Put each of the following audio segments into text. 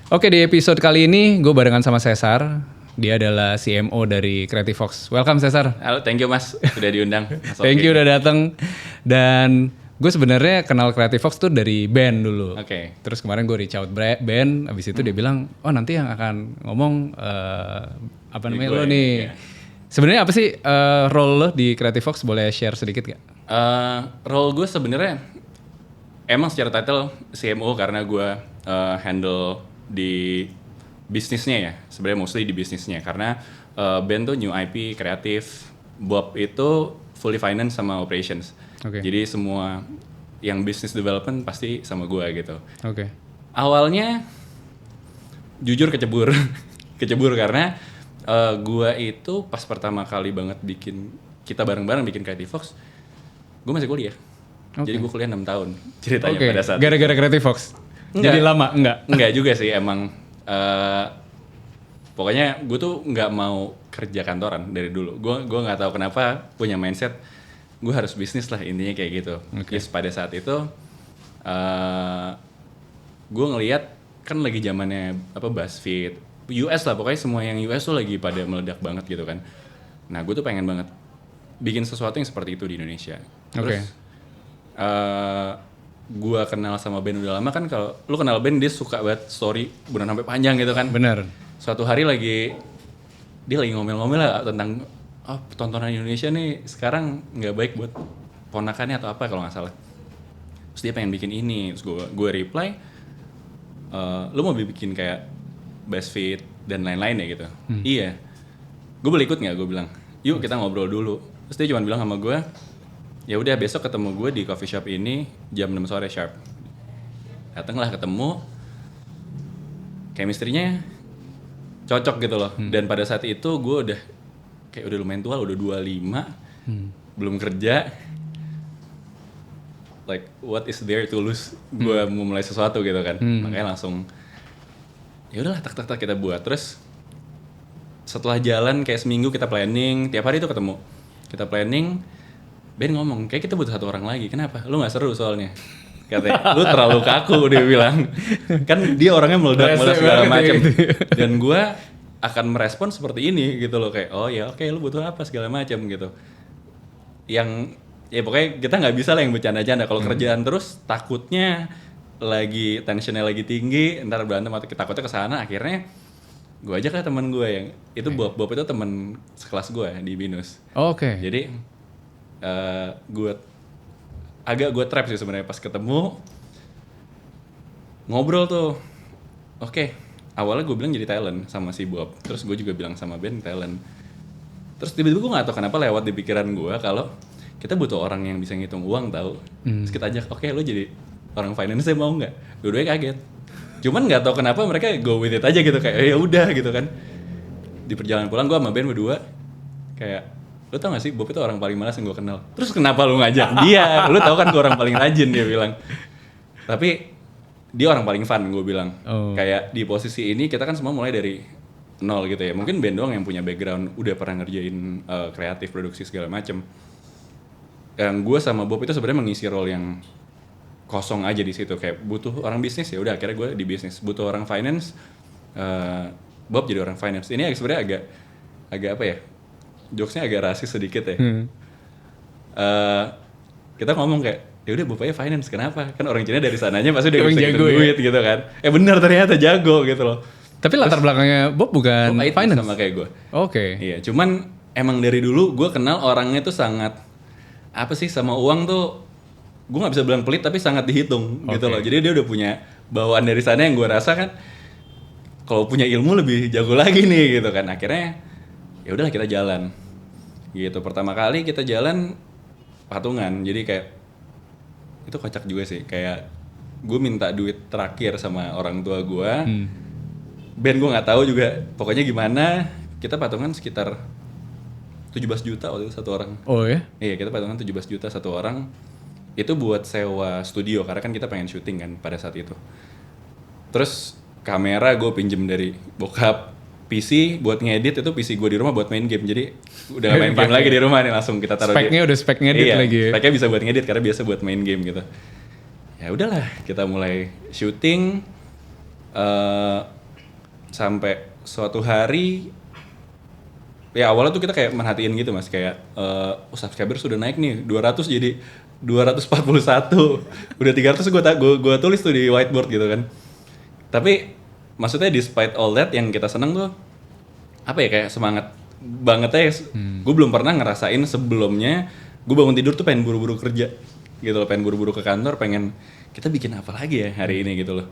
Oke, di episode kali ini gue barengan sama Cesar. Dia adalah CMO dari Creative Fox. Welcome Cesar. Halo, thank you Mas, sudah diundang. Mas Thank Oki. you udah datang. Dan gue sebenarnya kenal Creative Fox tuh dari Ben dulu. Oke. Terus kemarin gue reach out Ben, abis itu dia bilang, oh nanti yang akan ngomong apa namanya gue, lo nih. ya. Sebenarnya apa sih role lo di Creative Fox? Boleh share sedikit gak? Role gue sebenarnya emang secara title CMO karena gue handle di bisnisnya ya, sebenarnya mostly di bisnisnya karena Ben tuh new IP kreatif, Bob itu fully finance sama operations. Oke. Jadi semua yang business development pasti sama gue gitu. Oke. Awalnya jujur kecebur, kecebur karena gue itu pas pertama kali banget kita bareng-bareng bikin Creative Fox, gue masih kuliah. Oke. Jadi gue kuliah 6 tahun ceritanya Oke. pada saat Gara-gara Creative Fox? Enggak. Jadi lama? Enggak juga sih emang pokoknya gue tuh nggak mau kerja kantoran dari dulu. Gue nggak tahu kenapa punya mindset gue harus bisnis lah, intinya kayak gitu. Oke. Yes, pada saat itu gue ngelihat kan lagi zamannya apa BuzzFeed US lah, pokoknya semua yang US tuh lagi pada meledak banget gitu kan. Nah gue tuh pengen banget bikin sesuatu yang seperti itu di Indonesia. Terus gue kenal sama Ben udah lama kan, kalau lu kenal Ben dia suka banget story beneran sampai panjang gitu kan. Bener. Suatu hari dia lagi ngomel-ngomel lah tentang tontonan Indonesia nih sekarang nggak baik buat ponakannya atau apa kalau nggak salah. Terus dia pengen bikin ini, terus gue reply, lu mau bikin kayak BuzzFeed dan lain-lain ya gitu. Iya, gue boleh ikut nggak? Gue bilang, yuk kita ngobrol dulu. Terus dia cuma bilang sama gue, ya udah besok ketemu gue di coffee shop ini jam 6 sore sharp. Datanglah ketemu, chemistry-nya cocok gitu loh. Dan pada saat itu gue udah kayak udah lumayan tua, udah 25, belum kerja. Like what is there to lose? Gue mau mulai sesuatu gitu kan. Makanya langsung ya udahlah tak kita buat. Terus setelah jalan kayak seminggu kita planning, tiap hari tuh ketemu. Kita planning, Ben ngomong, kayak kita butuh satu orang lagi. Kenapa? Lu gak seru soalnya. Katanya, lu terlalu kaku, dia bilang. Kan dia orangnya meledak segala macam. Dan gue akan merespon seperti ini gitu loh. Kayak, oh ya oke, lu butuh apa segala macam gitu. Yang, ya pokoknya kita gak bisa lah yang bercanda-canda. Kalau kerjaan terus, takutnya lagi, tensionnya lagi tinggi, ntar berantem atau takutnya kesana. Akhirnya, gue ajak lah teman gue yang, itu Bob itu teman sekelas gue di Binus. Oke. Jadi gue trap sih sebenarnya pas ketemu ngobrol tuh. Oke, awalnya gue bilang jadi talent sama si Bob, terus gue juga bilang sama Ben talent. Terus tiba-tiba gue nggak tahu kenapa lewat di pikiran gue kalau kita butuh orang yang bisa ngitung uang tahu. Terus kita ajak, oke lo jadi orang finance mau nggak? Dua-duanya kaget. Cuman nggak tahu kenapa mereka go with it aja gitu, kayak ya udah gitu kan. Di perjalanan pulang gue sama Ben berdua kayak, lu tau gak sih Bob itu orang paling malas yang gue kenal. Terus kenapa lu ngajak dia? Lu tau kan gue orang paling rajin, dia bilang. Tapi dia orang paling fun, gue bilang. Kayak di posisi ini kita kan semua mulai dari nol gitu ya. Mungkin Ben doang yang punya background udah pernah ngerjain kreatif, produksi segala macem. Yang gue sama Bob itu sebenarnya mengisi role yang kosong aja di situ. Kayak butuh orang bisnis, ya udah akhirnya gue di bisnis. Butuh orang finance, Bob jadi orang finance. Ini sebenarnya agak apa ya? Jokesnya agak rasis sedikit ya. Kita ngomong kayak, ya udah bapaknya finance, kenapa? Kan orang Cina dari sananya pasti udah bisa jago duit gitu kan. Bener ternyata jago gitu loh. Tapi latar belakangnya Bob bukan Bob finance? sama kayak gue. Oke. Iya, cuman emang dari dulu gue kenal orangnya tuh sangat apa sih sama uang tuh, gue nggak bisa bilang pelit tapi sangat dihitung gitu loh. Jadi dia udah punya bawaan dari sana yang gue rasa kan kalau punya ilmu lebih jago lagi nih gitu kan. Akhirnya ya udahlah kita jalan gitu. Pertama kali kita jalan patungan, jadi kayak itu kocak juga sih. Kayak gue minta duit terakhir sama orang tua gue. Ben gue nggak tahu juga pokoknya gimana, kita patungan sekitar 17 juta waktu itu satu orang. Oh ya? Iya, kita patungan 17 juta satu orang. Itu buat sewa studio karena kan kita pengen syuting kan pada saat itu. Terus kamera gue pinjem dari bokap, PC buat ngedit itu PC gue di rumah buat main game. Jadi udah gak main game lagi di rumah nih, langsung kita taruh speknya udah spek ngedit lagi. Speknya bisa buat ngedit karena biasa buat main game gitu. Ya udahlah, kita mulai syuting. sampai suatu hari ya awalnya tuh kita kayak merhatiin gitu mas, kayak subscriber sudah naik nih 200 jadi 241, udah 300 gue tulis tuh di whiteboard gitu kan. Tapi maksudnya despite all that yang kita seneng tuh apa ya, kayak semangat banget ya. Gue belum pernah ngerasain sebelumnya gue bangun tidur tuh pengen buru-buru kerja gitu loh, pengen buru-buru ke kantor, pengen kita bikin apa lagi ya hari ini gitu loh.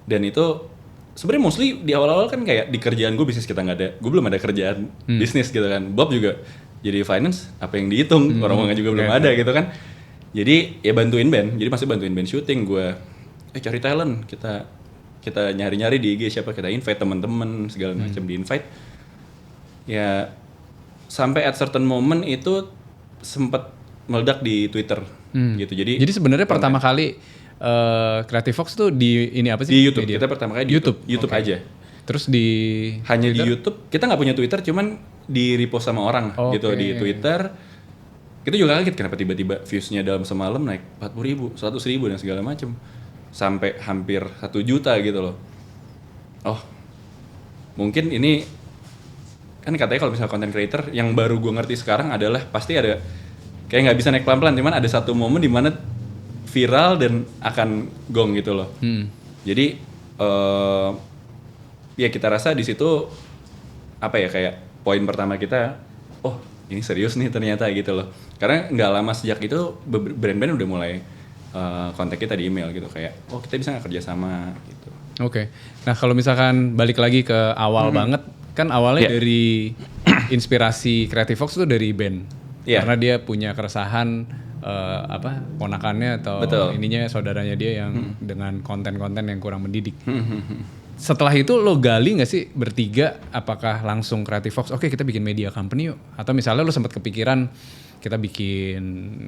Dan itu sebenarnya mostly di awal-awal kan kayak di kerjaan gue bisnis kita nggak ada, gue belum ada kerjaan bisnis gitu kan. Bob juga jadi finance, apa yang dihitung orang-orang juga belum ada gitu kan. Jadi ya bantuin band, jadi masih bantuin band syuting, gue cari talent, kita nyari-nyari di IG siapa, kita invite teman-teman segala macam, di invite. Ya sampai at certain moment itu sempat meledak di Twitter gitu. Jadi sebenarnya pertama kali Creative Fox tuh di ini apa sih? Di YouTube. Media? Kita pertama kali di YouTube okay. aja. Terus hanya Twitter? Di YouTube. Kita nggak punya Twitter, cuman di repost sama orang gitu di Twitter. Kita juga kaget kenapa tiba-tiba views-nya dalam semalam naik 40.000, 100.000 dan segala macam, sampai hampir 1 juta gitu loh. Oh, mungkin ini kan katanya kalau misalnya content creator yang baru gue ngerti sekarang adalah pasti ada kayak nggak bisa naik pelan-pelan, cuman ada satu momen di mana viral dan akan gong gitu loh. Jadi ya kita rasa di situ apa ya, kayak poin pertama kita, oh ini serius nih ternyata gitu loh. Karena nggak lama sejak itu brand-brand udah mulai kontak kita di email gitu, kayak oh kita bisa nggak kerja sama gitu. Oke. Nah kalau misalkan balik lagi ke awal banget, kan awalnya dari inspirasi Creative Fox tuh dari band. Karena dia punya keresahan ponakannya atau ininya saudaranya dia yang dengan konten-konten yang kurang mendidik. Setelah itu lo gali nggak sih bertiga, apakah langsung Creative Fox oke kita bikin media company yuk, atau misalnya lo sempat kepikiran kita bikin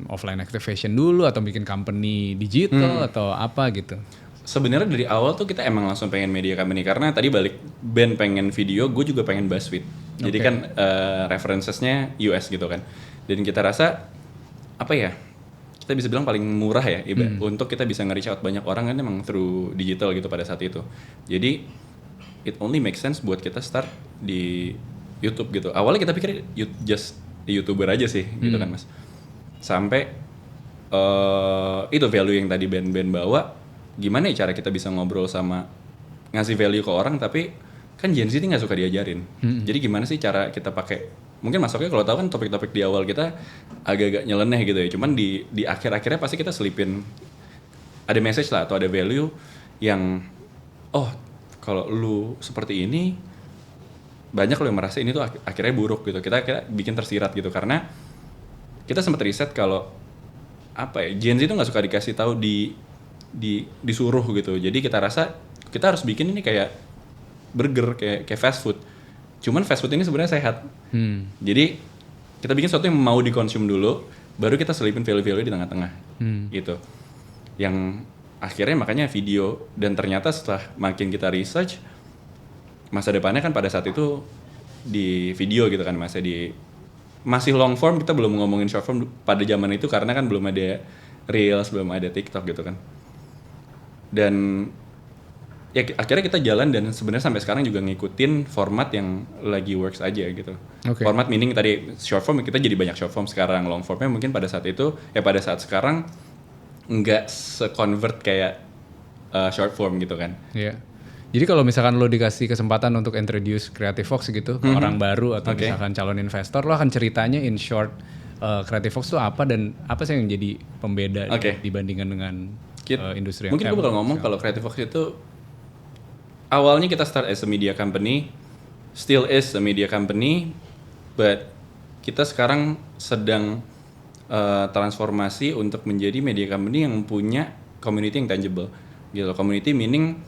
offline activation dulu atau bikin company digital atau apa gitu? Sebenarnya dari awal tuh kita emang langsung pengen media company, karena tadi balik band pengen video, gue juga pengen BuzzFeed. Jadi kan referencesnya US gitu kan. Dan kita rasa apa ya, kita bisa bilang paling murah ya untuk kita bisa nge-reach out banyak orang kan emang through digital gitu pada saat itu. Jadi it only makes sense buat kita start di YouTube gitu. Awalnya kita pikir just YouTuber aja sih gitu kan mas. Sampai itu value yang tadi band-band bawa, gimana ya cara kita bisa ngobrol sama ngasih value ke orang, tapi kan Gen Z ini nggak suka diajarin. Jadi gimana sih cara kita pakai, mungkin masuknya kalau tahu kan topik-topik di awal kita agak-agak nyeleneh gitu ya, cuman di akhir-akhirnya pasti kita selipin ada message lah atau ada value yang oh kalau lu seperti ini banyak lo yang merasa ini tuh akhirnya buruk gitu. Kita bikin tersirat gitu, karena kita sempat riset kalau apa ya, Gen Z itu nggak suka dikasih tahu disuruh gitu. Jadi kita rasa kita harus bikin ini kayak burger, kayak fast food. Cuman fast food ini sebenarnya sehat. Jadi kita bikin sesuatu yang mau dikonsum dulu, baru kita selipin value-value di tengah-tengah gitu. Yang akhirnya makanya video, dan ternyata setelah makin kita research, masa depannya kan pada saat itu di video gitu kan, masih long form, kita belum ngomongin short form pada zaman itu karena kan belum ada Reels, belum ada TikTok gitu kan. Dan ya akhirnya kita jalan, dan sebenarnya sampai sekarang juga ngikutin format yang lagi works aja gitu. Format meaning tadi short form, kita jadi banyak short form sekarang. Long formnya mungkin pada saat itu, ya pada saat sekarang nggak se-convert kayak short form gitu kan. Iya. Jadi kalau misalkan lo dikasih kesempatan untuk introduce Creative Fox gitu ke orang baru atau misalkan calon investor, lo akan ceritanya in short Creative Fox itu apa dan apa sih yang jadi pembeda dibandingkan dengan industri yang mungkin gue bakal ngomong kalau Creative Fox itu awalnya kita start as a media company, still is a media company, but kita sekarang sedang transformasi untuk menjadi media company yang punya community yang tangible gitu. Community meaning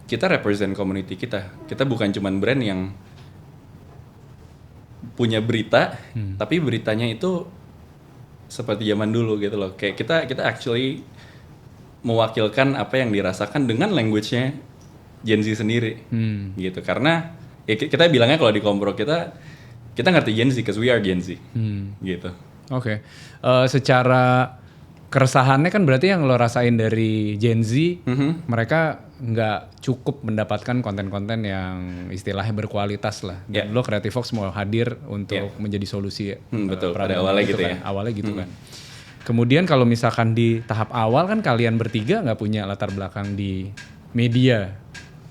kita represent community kita. Kita bukan cuman brand yang punya berita, tapi beritanya itu seperti zaman dulu gitu loh. Kayak kita actually mewakilkan apa yang dirasakan dengan language-nya Gen Z sendiri gitu. Karena ya kita bilangnya kalau di Kompro kita ngerti Gen Z because we are Gen Z gitu. Oke. Secara keresahannya kan berarti yang lo rasain dari Gen Z, mereka nggak cukup mendapatkan konten-konten yang istilahnya berkualitas lah. Dan lo Creative Fox mau hadir untuk menjadi solusi. Betul, pada awalnya gitu kan. ya. Awalnya gitu kan. Kemudian kalau misalkan di tahap awal kan kalian bertiga nggak punya latar belakang di media.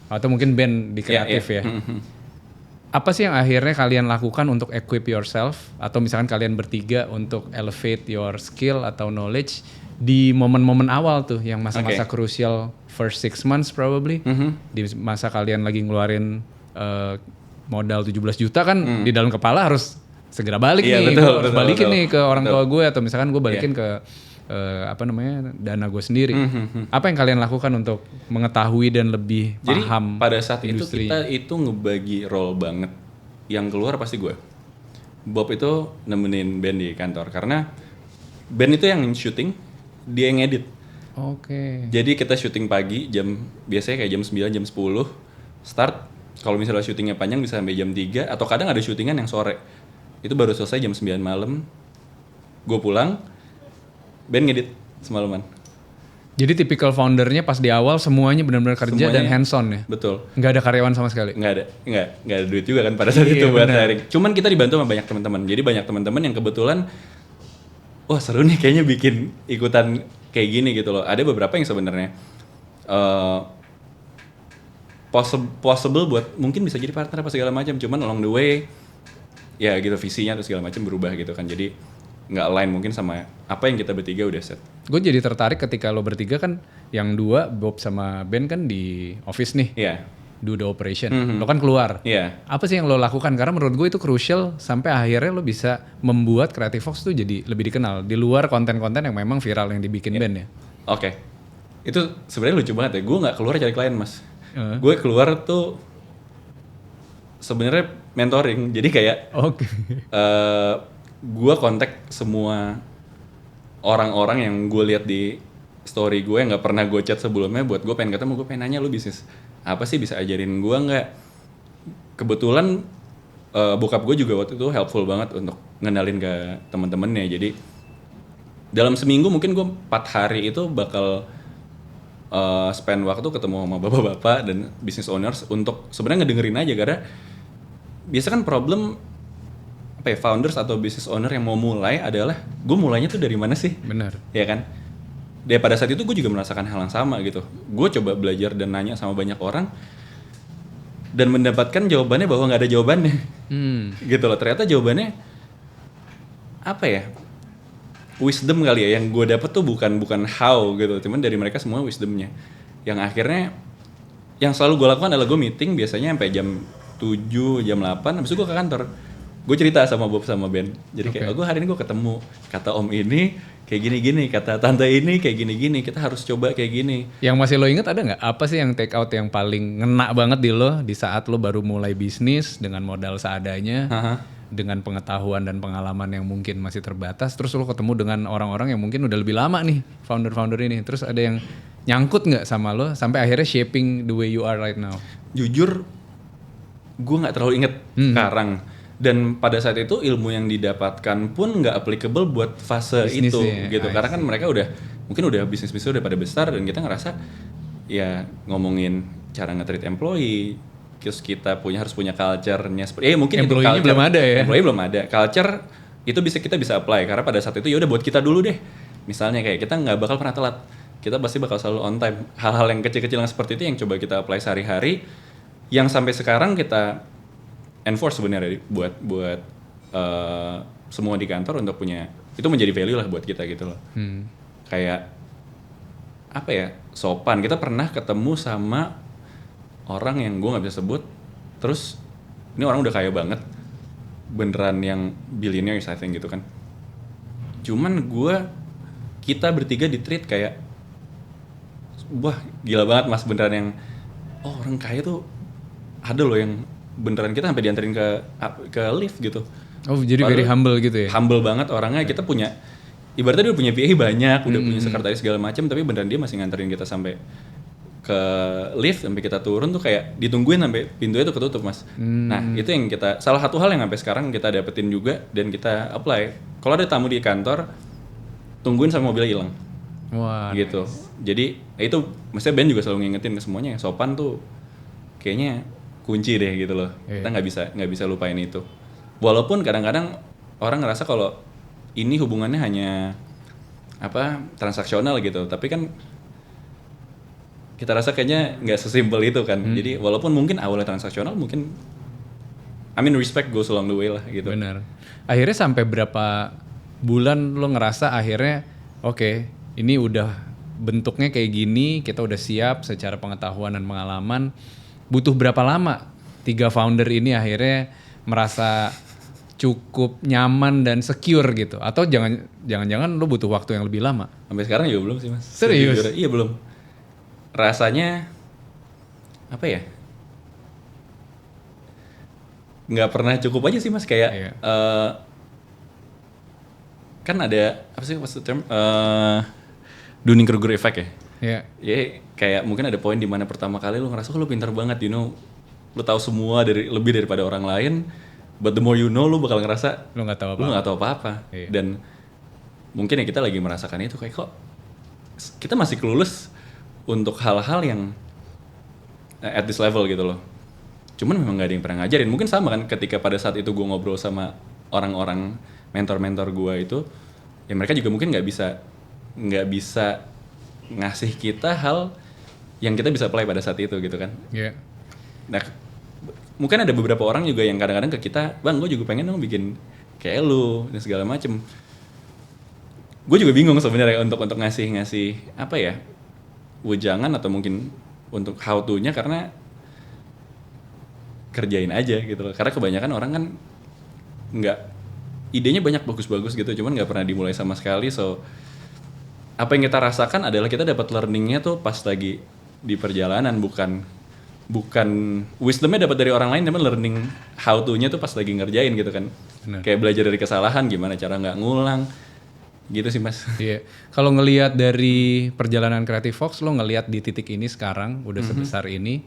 Atau mungkin band di kreatif ya. Apa sih yang akhirnya kalian lakukan untuk equip yourself atau misalkan kalian bertiga untuk elevate your skill atau knowledge di momen-momen awal tuh yang masa-masa crucial first 6 months probably di masa kalian lagi ngeluarin modal 17 juta kan di dalam kepala harus segera balik nih, harus balikin nih ke orang tua gue atau misalkan gue balikin ke dana gue sendiri. Apa yang kalian lakukan untuk mengetahui dan lebih paham? Jadi pada saat industri? itu kita itu ngebagi role banget. Yang keluar pasti gue. Bob itu nemenin band di kantor karena band itu yang syuting, dia yang edit. Oke. Jadi kita syuting pagi biasanya kayak jam 9, jam 10 start. Kalau misalnya syutingnya panjang bisa sampai jam 3 atau kadang ada syutingan yang sore. Itu baru selesai jam 9 malam. Gue pulang, band ngedit semalaman. Jadi tipikal foundernya pas di awal semuanya benar-benar kerja dan hands on ya? Betul. Nggak ada karyawan sama sekali? Nggak ada duit juga kan pada saat itu buat hiring. Cuman kita dibantu sama banyak teman-teman. Jadi banyak teman-teman yang kebetulan, wah seru nih kayaknya bikin ikutan kayak gini gitu loh. Ada beberapa yang sebenarnya possible buat mungkin bisa jadi partner apa segala macam. Cuman along the way, ya gitu visinya atau segala macam berubah gitu kan. Jadi nggak align mungkin sama apa yang kita bertiga udah set. Gue jadi tertarik ketika lo bertiga kan yang dua Bob sama Ben kan di office nih. Iya. Do the operation. Lo kan keluar. Iya. Apa sih yang lo lakukan? Karena menurut gue itu crucial sampai akhirnya lo bisa membuat Creative Fox tuh jadi lebih dikenal di luar konten-konten yang memang viral yang dibikin band ya. Oke. Itu sebenarnya lucu banget ya. Gue nggak keluar cari klien mas. Gue keluar tuh sebenarnya mentoring. Jadi kayak gue kontak semua orang-orang yang gue lihat di story gue yang nggak pernah gue chat sebelumnya buat gue pengen ketemu, gue pengen nanya lu bisnis apa sih, bisa ajarin gue nggak? Kebetulan bokap gue juga waktu itu helpful banget untuk ngenalin ke teman-temannya. Jadi dalam seminggu mungkin gue 4 hari itu bakal spend waktu ketemu sama bapak-bapak dan business owners untuk sebenarnya ngedengerin aja, karena biasa kan problem founders atau business owner yang mau mulai adalah gue mulainya tuh dari mana sih? Benar. Ya kan? Dan pada saat itu gue juga merasakan hal yang sama gitu. Gue coba belajar dan nanya sama banyak orang dan mendapatkan jawabannya bahwa nggak ada jawabannya. Gitu loh. Ternyata jawabannya apa ya? Wisdom kali ya. Yang gue dapet tuh bukan how gitu. Cuman dari mereka semua wisdomnya. Yang akhirnya yang selalu gue lakukan adalah gue meeting biasanya sampai jam 7, jam 8. Habis itu gue ke kantor. Gue cerita sama Bob sama Ben. Jadi kayak, gue hari ini gue ketemu, kata om ini kayak gini-gini, kata tante ini kayak gini-gini, kita harus coba kayak gini. Yang masih lo inget ada nggak? Apa sih yang take out yang paling ngena banget di lo di saat lo baru mulai bisnis dengan modal seadanya, dengan pengetahuan dan pengalaman yang mungkin masih terbatas, terus lo ketemu dengan orang-orang yang mungkin udah lebih lama nih, founder-founder ini, terus ada yang nyangkut nggak sama lo sampai akhirnya shaping the way you are right now? Jujur, gue nggak terlalu inget sekarang. Dan pada saat itu ilmu yang didapatkan pun nggak applicable buat fase bisnis itu gitu. Karena kan mereka mungkin udah bisnis-bisnis udah pada besar dan kita ngerasa ya ngomongin cara nge-treat employee, terus kita harus punya culture-nya seperti mungkin employee-nya belum ada ya. Employee belum ada. Culture itu kita bisa apply karena pada saat itu ya udah buat kita dulu deh. Misalnya kayak kita nggak bakal pernah telat. Kita pasti bakal selalu on time. Hal-hal yang kecil-kecil yang seperti itu yang coba kita apply sehari-hari yang sampai sekarang kita enforce sebenarnya buat semua di kantor untuk punya, itu menjadi value lah buat kita gitu loh. Kayak apa ya, sopan. Kita pernah ketemu sama orang yang gue nggak bisa sebut, terus ini orang udah kaya banget, beneran yang billionaires I think gitu kan. Cuman kita bertiga di treat kayak, wah gila banget mas, beneran yang orang kaya tuh ada loh yang beneran kita sampai dianterin ke lift gitu. Oh jadi very humble gitu ya? Humble banget orangnya. Kita punya, ibaratnya dia udah punya PA banyak, udah punya sekretaris segala macam, tapi beneran dia masih nganterin kita sampai ke lift, sampai kita turun tuh kayak ditungguin sampai pintunya tuh ketutup mas. Nah itu yang salah satu hal yang sampai sekarang kita dapetin juga dan kita apply. Kalau ada tamu di kantor, tungguin sampai mobilnya hilang. Wah, gitu. nice. Jadi itu maksudnya Ben juga selalu ngingetin ke semuanya, sopan tuh kayaknya kunci deh gitu loh. Kita nggak bisa lupain itu. Walaupun kadang-kadang orang ngerasa kalau ini hubungannya hanya transaksional gitu, tapi kan kita rasa kayaknya nggak sesimpel itu kan. Jadi walaupun mungkin awalnya transaksional, mungkin respect goes along the way lah gitu. Benar. Akhirnya sampai berapa bulan lo ngerasa akhirnya oke, ini udah bentuknya kayak gini, kita udah siap secara pengetahuan dan pengalaman. Butuh berapa lama 3 founder ini akhirnya merasa cukup nyaman dan secure gitu? Atau jangan-jangan lo butuh waktu yang lebih lama? Sampai sekarang juga belum sih mas. Serius? Iya belum. Rasanya apa ya? Nggak pernah cukup aja sih mas, kayak kan ada apa sih maksud term Dunning-Kruger effect ya. Iya. Ya kayak mungkin ada poin di mana pertama kali lu ngerasa lu pintar banget, lu tahu semua lebih daripada orang lain. But the more you know, lu bakal ngerasa Lu nggak tahu apa-apa. Iya. Dan mungkin ya kita lagi merasakan itu, kayak kok kita masih clueless untuk hal-hal yang at this level gitu loh. Cuman memang gak ada yang pernah ngajarin. Mungkin sama kan ketika pada saat itu gue ngobrol sama orang-orang mentor-mentor gue itu, ya mereka juga mungkin nggak bisa ngasih kita hal yang kita bisa apply pada saat itu gitu kan. Iya. Nah, mungkin ada beberapa orang juga yang kadang-kadang ke kita, bang gue juga pengen dong bikin kayak lu dan segala macem. Gue juga bingung sebenarnya untuk ngasih apa ya, wejangan atau mungkin untuk how to-nya, karena kerjain aja gitu loh. Karena kebanyakan orang kan nggak, idenya banyak bagus-bagus gitu, cuman nggak pernah dimulai sama sekali. So apa yang kita rasakan adalah kita dapat learningnya tuh pas lagi di perjalanan, bukan wisdomnya dapat dari orang lain, tapi learning how to-nya tuh pas lagi ngerjain gitu kan. Bener. Kayak belajar dari kesalahan, gimana cara nggak ngulang gitu sih mas. Iya. Kalau ngelihat dari perjalanan Creative Fox, lo ngelihat di titik ini sekarang udah sebesar ini,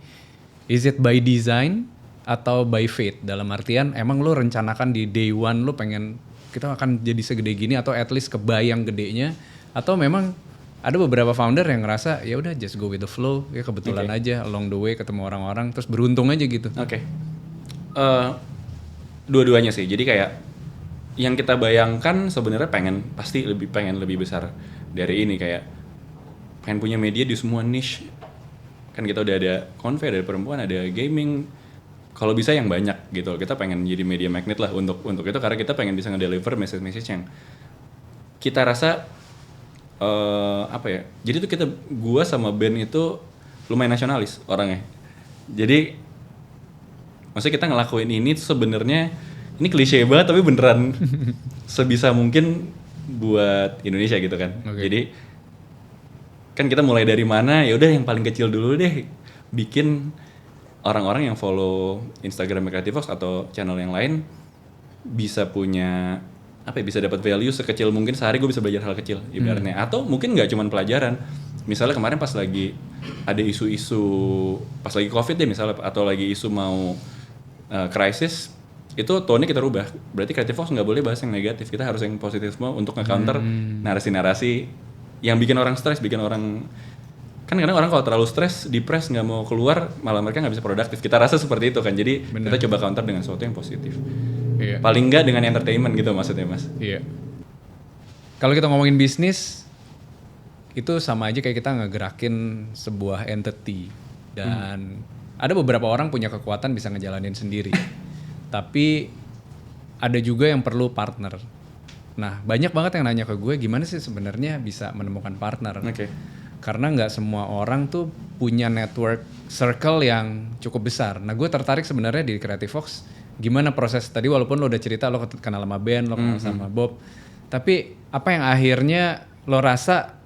is it by design atau by fate? Dalam artian emang lo rencanakan di day one lo pengen kita akan jadi segede gini, atau at least kebayang gedenya, atau memang ada beberapa founder yang ngerasa ya udah just go with the flow, ya kebetulan aja along the way ketemu orang-orang terus beruntung aja gitu. Oke. Dua-duanya sih. Jadi kayak yang kita bayangkan sebenarnya pasti pengen lebih besar dari ini, kayak pengen punya media di semua niche. Kan kita udah ada konve, ada perempuan, ada gaming. Kalau bisa yang banyak gitu. Kita pengen jadi media magnet lah untuk itu, karena kita pengen bisa ngedeliver message yang kita rasa apa ya. Jadi tuh gua sama Ben itu lumayan nasionalis orangnya. Jadi maksudnya kita ngelakuin ini tuh sebenarnya, ini klise banget tapi beneran sebisa mungkin buat Indonesia gitu kan. Okay. Jadi kan kita mulai dari mana, ya udah yang paling kecil dulu deh, bikin orang-orang yang follow Instagram Creative Fox atau channel yang lain bisa punya apa ya, bisa dapat value sekecil mungkin. Sehari gue bisa belajar hal kecil ibaratnya. Atau mungkin nggak cuma pelajaran, misalnya kemarin pas lagi ada isu-isu pas lagi COVID deh misalnya, atau lagi isu mau krisis, itu tone-nya kita rubah. Berarti Creative Fox nggak boleh bahas yang negatif, kita harus yang positif semua untuk nge-counter narasi-narasi yang bikin orang stres, bikin orang, kan kadang orang kalau terlalu stres, depres, nggak mau keluar, malah mereka nggak bisa produktif. Kita rasa seperti itu kan, jadi kita coba counter dengan sesuatu yang positif. Iya. Paling nggak dengan entertainment gitu maksudnya mas. Iya. Kalau kita ngomongin bisnis, itu sama aja kayak kita ngegerakin sebuah entity, dan ada beberapa orang punya kekuatan bisa ngejalanin sendiri. Tapi ada juga yang perlu partner. Nah, banyak banget yang nanya ke gue, gimana sih sebenarnya bisa menemukan partner? Okay. Karena nggak semua orang tuh punya network circle yang cukup besar. Nah, gue tertarik sebenarnya di Creative Fox. Gimana proses tadi, walaupun lo udah cerita lo kenal sama Ben, lo kenal sama Bob. Tapi apa yang akhirnya lo rasa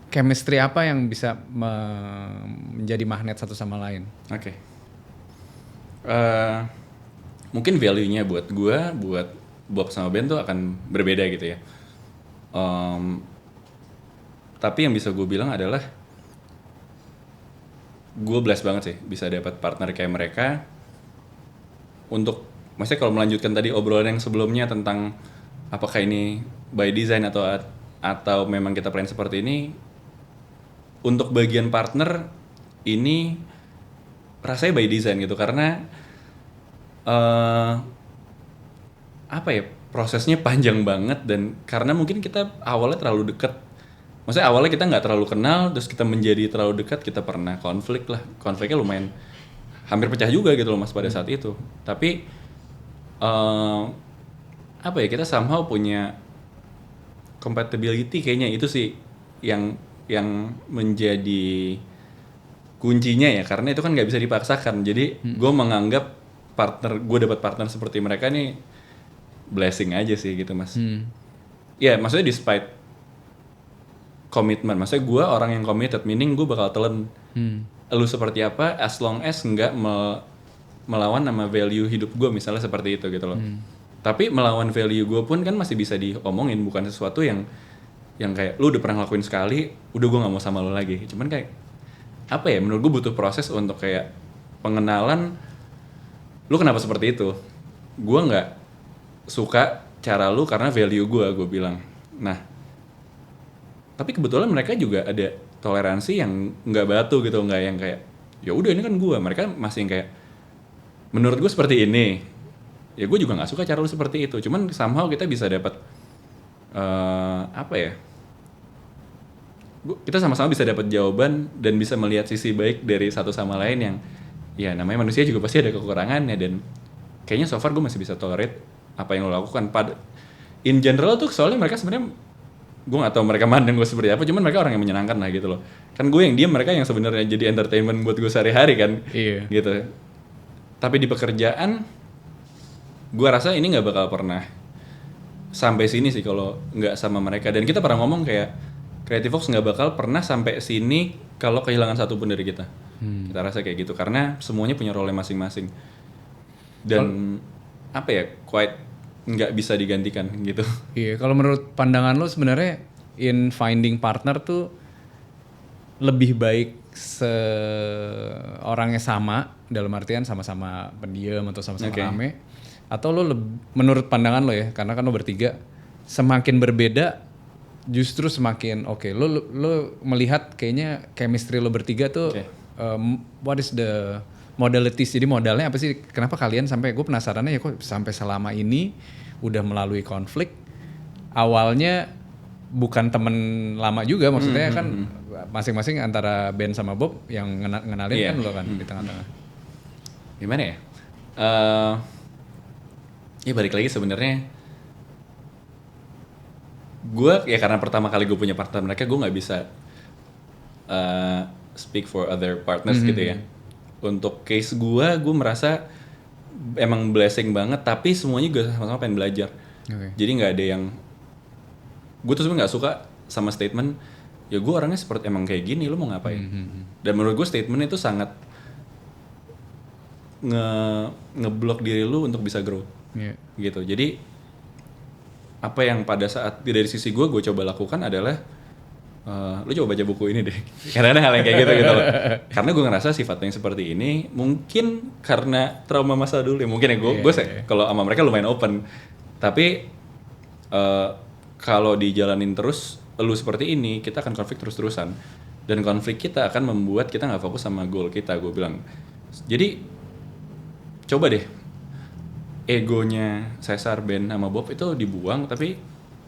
chemistry apa yang bisa menjadi magnet satu sama lain? Oke. Mungkin value-nya buat gue, buat Bob sama Ben tuh akan berbeda gitu ya. Tapi yang bisa gue bilang adalah gue blessed banget sih bisa dapat partner kayak mereka. Untuk, maksudnya kalau melanjutkan tadi obrolan yang sebelumnya tentang apakah ini by design atau memang kita plan seperti ini, untuk bagian partner ini rasanya by design gitu, karena apa ya, prosesnya panjang banget, dan karena mungkin kita awalnya terlalu dekat. Maksudnya awalnya kita nggak terlalu kenal, terus kita menjadi terlalu dekat, kita pernah konfliknya lumayan hampir pecah juga gitu loh Mas pada saat itu. Tapi apa ya, kita somehow punya compatibility, kayaknya itu sih yang menjadi kuncinya ya, karena itu kan nggak bisa dipaksakan. Jadi gue menganggap gue dapat partner seperti mereka nih blessing aja sih gitu Mas. Ya maksudnya despite komitmen, maksudnya gue orang yang committed, meaning gue bakal telan lu seperti apa as long as nggak melawan sama value hidup gue misalnya seperti itu gitu loh. Tapi melawan value gue pun kan masih bisa diomongin, bukan sesuatu yang kayak lu udah pernah ngelakuin sekali, udah gue nggak mau sama lu lagi. Cuman kayak apa ya, menurut gue butuh proses untuk kayak pengenalan lu kenapa seperti itu. Gue nggak suka cara lu karena value gue bilang. Nah, tapi kebetulan mereka juga ada toleransi yang nggak batu gitu, nggak yang kayak ya udah ini kan gue. Mereka masih yang kayak menurut gue seperti ini. Ya gue juga nggak suka cara lu seperti itu. Cuman somehow kita bisa dapat apa ya? Kita sama-sama bisa dapat jawaban dan bisa melihat sisi baik dari satu sama lain yang ya namanya manusia juga pasti ada kekurangannya, dan kayaknya so far gue masih bisa tolerate apa yang lo lakukan. In general tuh soalnya mereka sebenarnya, gue nggak tahu mereka mandang gue seperti apa, cuman mereka orang yang menyenangkan lah gitu loh. Kan gue yang diam, mereka yang sebenarnya jadi entertainment buat gue sehari-hari kan. Iya. Gitu. Tapi di pekerjaan gue rasa ini nggak bakal pernah sampai sini sih kalau nggak sama mereka. Dan kita pernah ngomong kayak Creative Fox nggak bakal pernah sampai sini kalau kehilangan satu pun dari kita. Kita rasa kayak gitu karena semuanya punya role masing-masing. Dan apa ya, quite nggak bisa digantikan gitu. Iya, kalau menurut pandangan lo sebenarnya in finding partner tuh lebih baik orangnya sama, dalam artian sama-sama pendiam atau sama-sama rame, atau lo menurut pandangan lo ya, karena kan lo bertiga, semakin berbeda justru semakin oke. Lo melihat kayaknya chemistry lo bertiga tuh what is the modalities, jadi modalnya apa sih, kenapa kalian sampai, gue penasarannya ya kok sampai selama ini udah melalui konflik, awalnya bukan temen lama juga, maksudnya kan masing-masing antara Ben sama Bob yang ngenalin kan lo kan di tengah-tengah. Gimana ya? Ya balik lagi sebenarnya gue ya karena pertama kali gue punya partner mereka, gue nggak bisa speak for other partners gitu ya. Untuk case gue merasa emang blessing banget, tapi semuanya gue sama-sama pengen belajar. Jadi nggak ada yang, gue tuh sebenarnya nggak suka sama statement ya gue orangnya seperti emang kayak gini, lu mau ngapain? Dan menurut gue statement itu sangat ngeblok diri lu untuk bisa grow. Gitu. Jadi apa yang pada saat dari sisi gue coba lakukan adalah lu coba baca buku ini deh. Karena ada hal yang kayak gitu loh. Karena gue ngerasa sifat yang seperti ini mungkin karena trauma masa dulu ya. Mungkin ya gue kalau sama mereka lumayan open. Tapi kalau dijalanin terus lu seperti ini, kita akan konflik terus-terusan. Dan konflik kita akan membuat kita gak fokus sama goal kita, gue bilang. Jadi coba deh egonya Cesar, Ben, sama Bob itu dibuang, tapi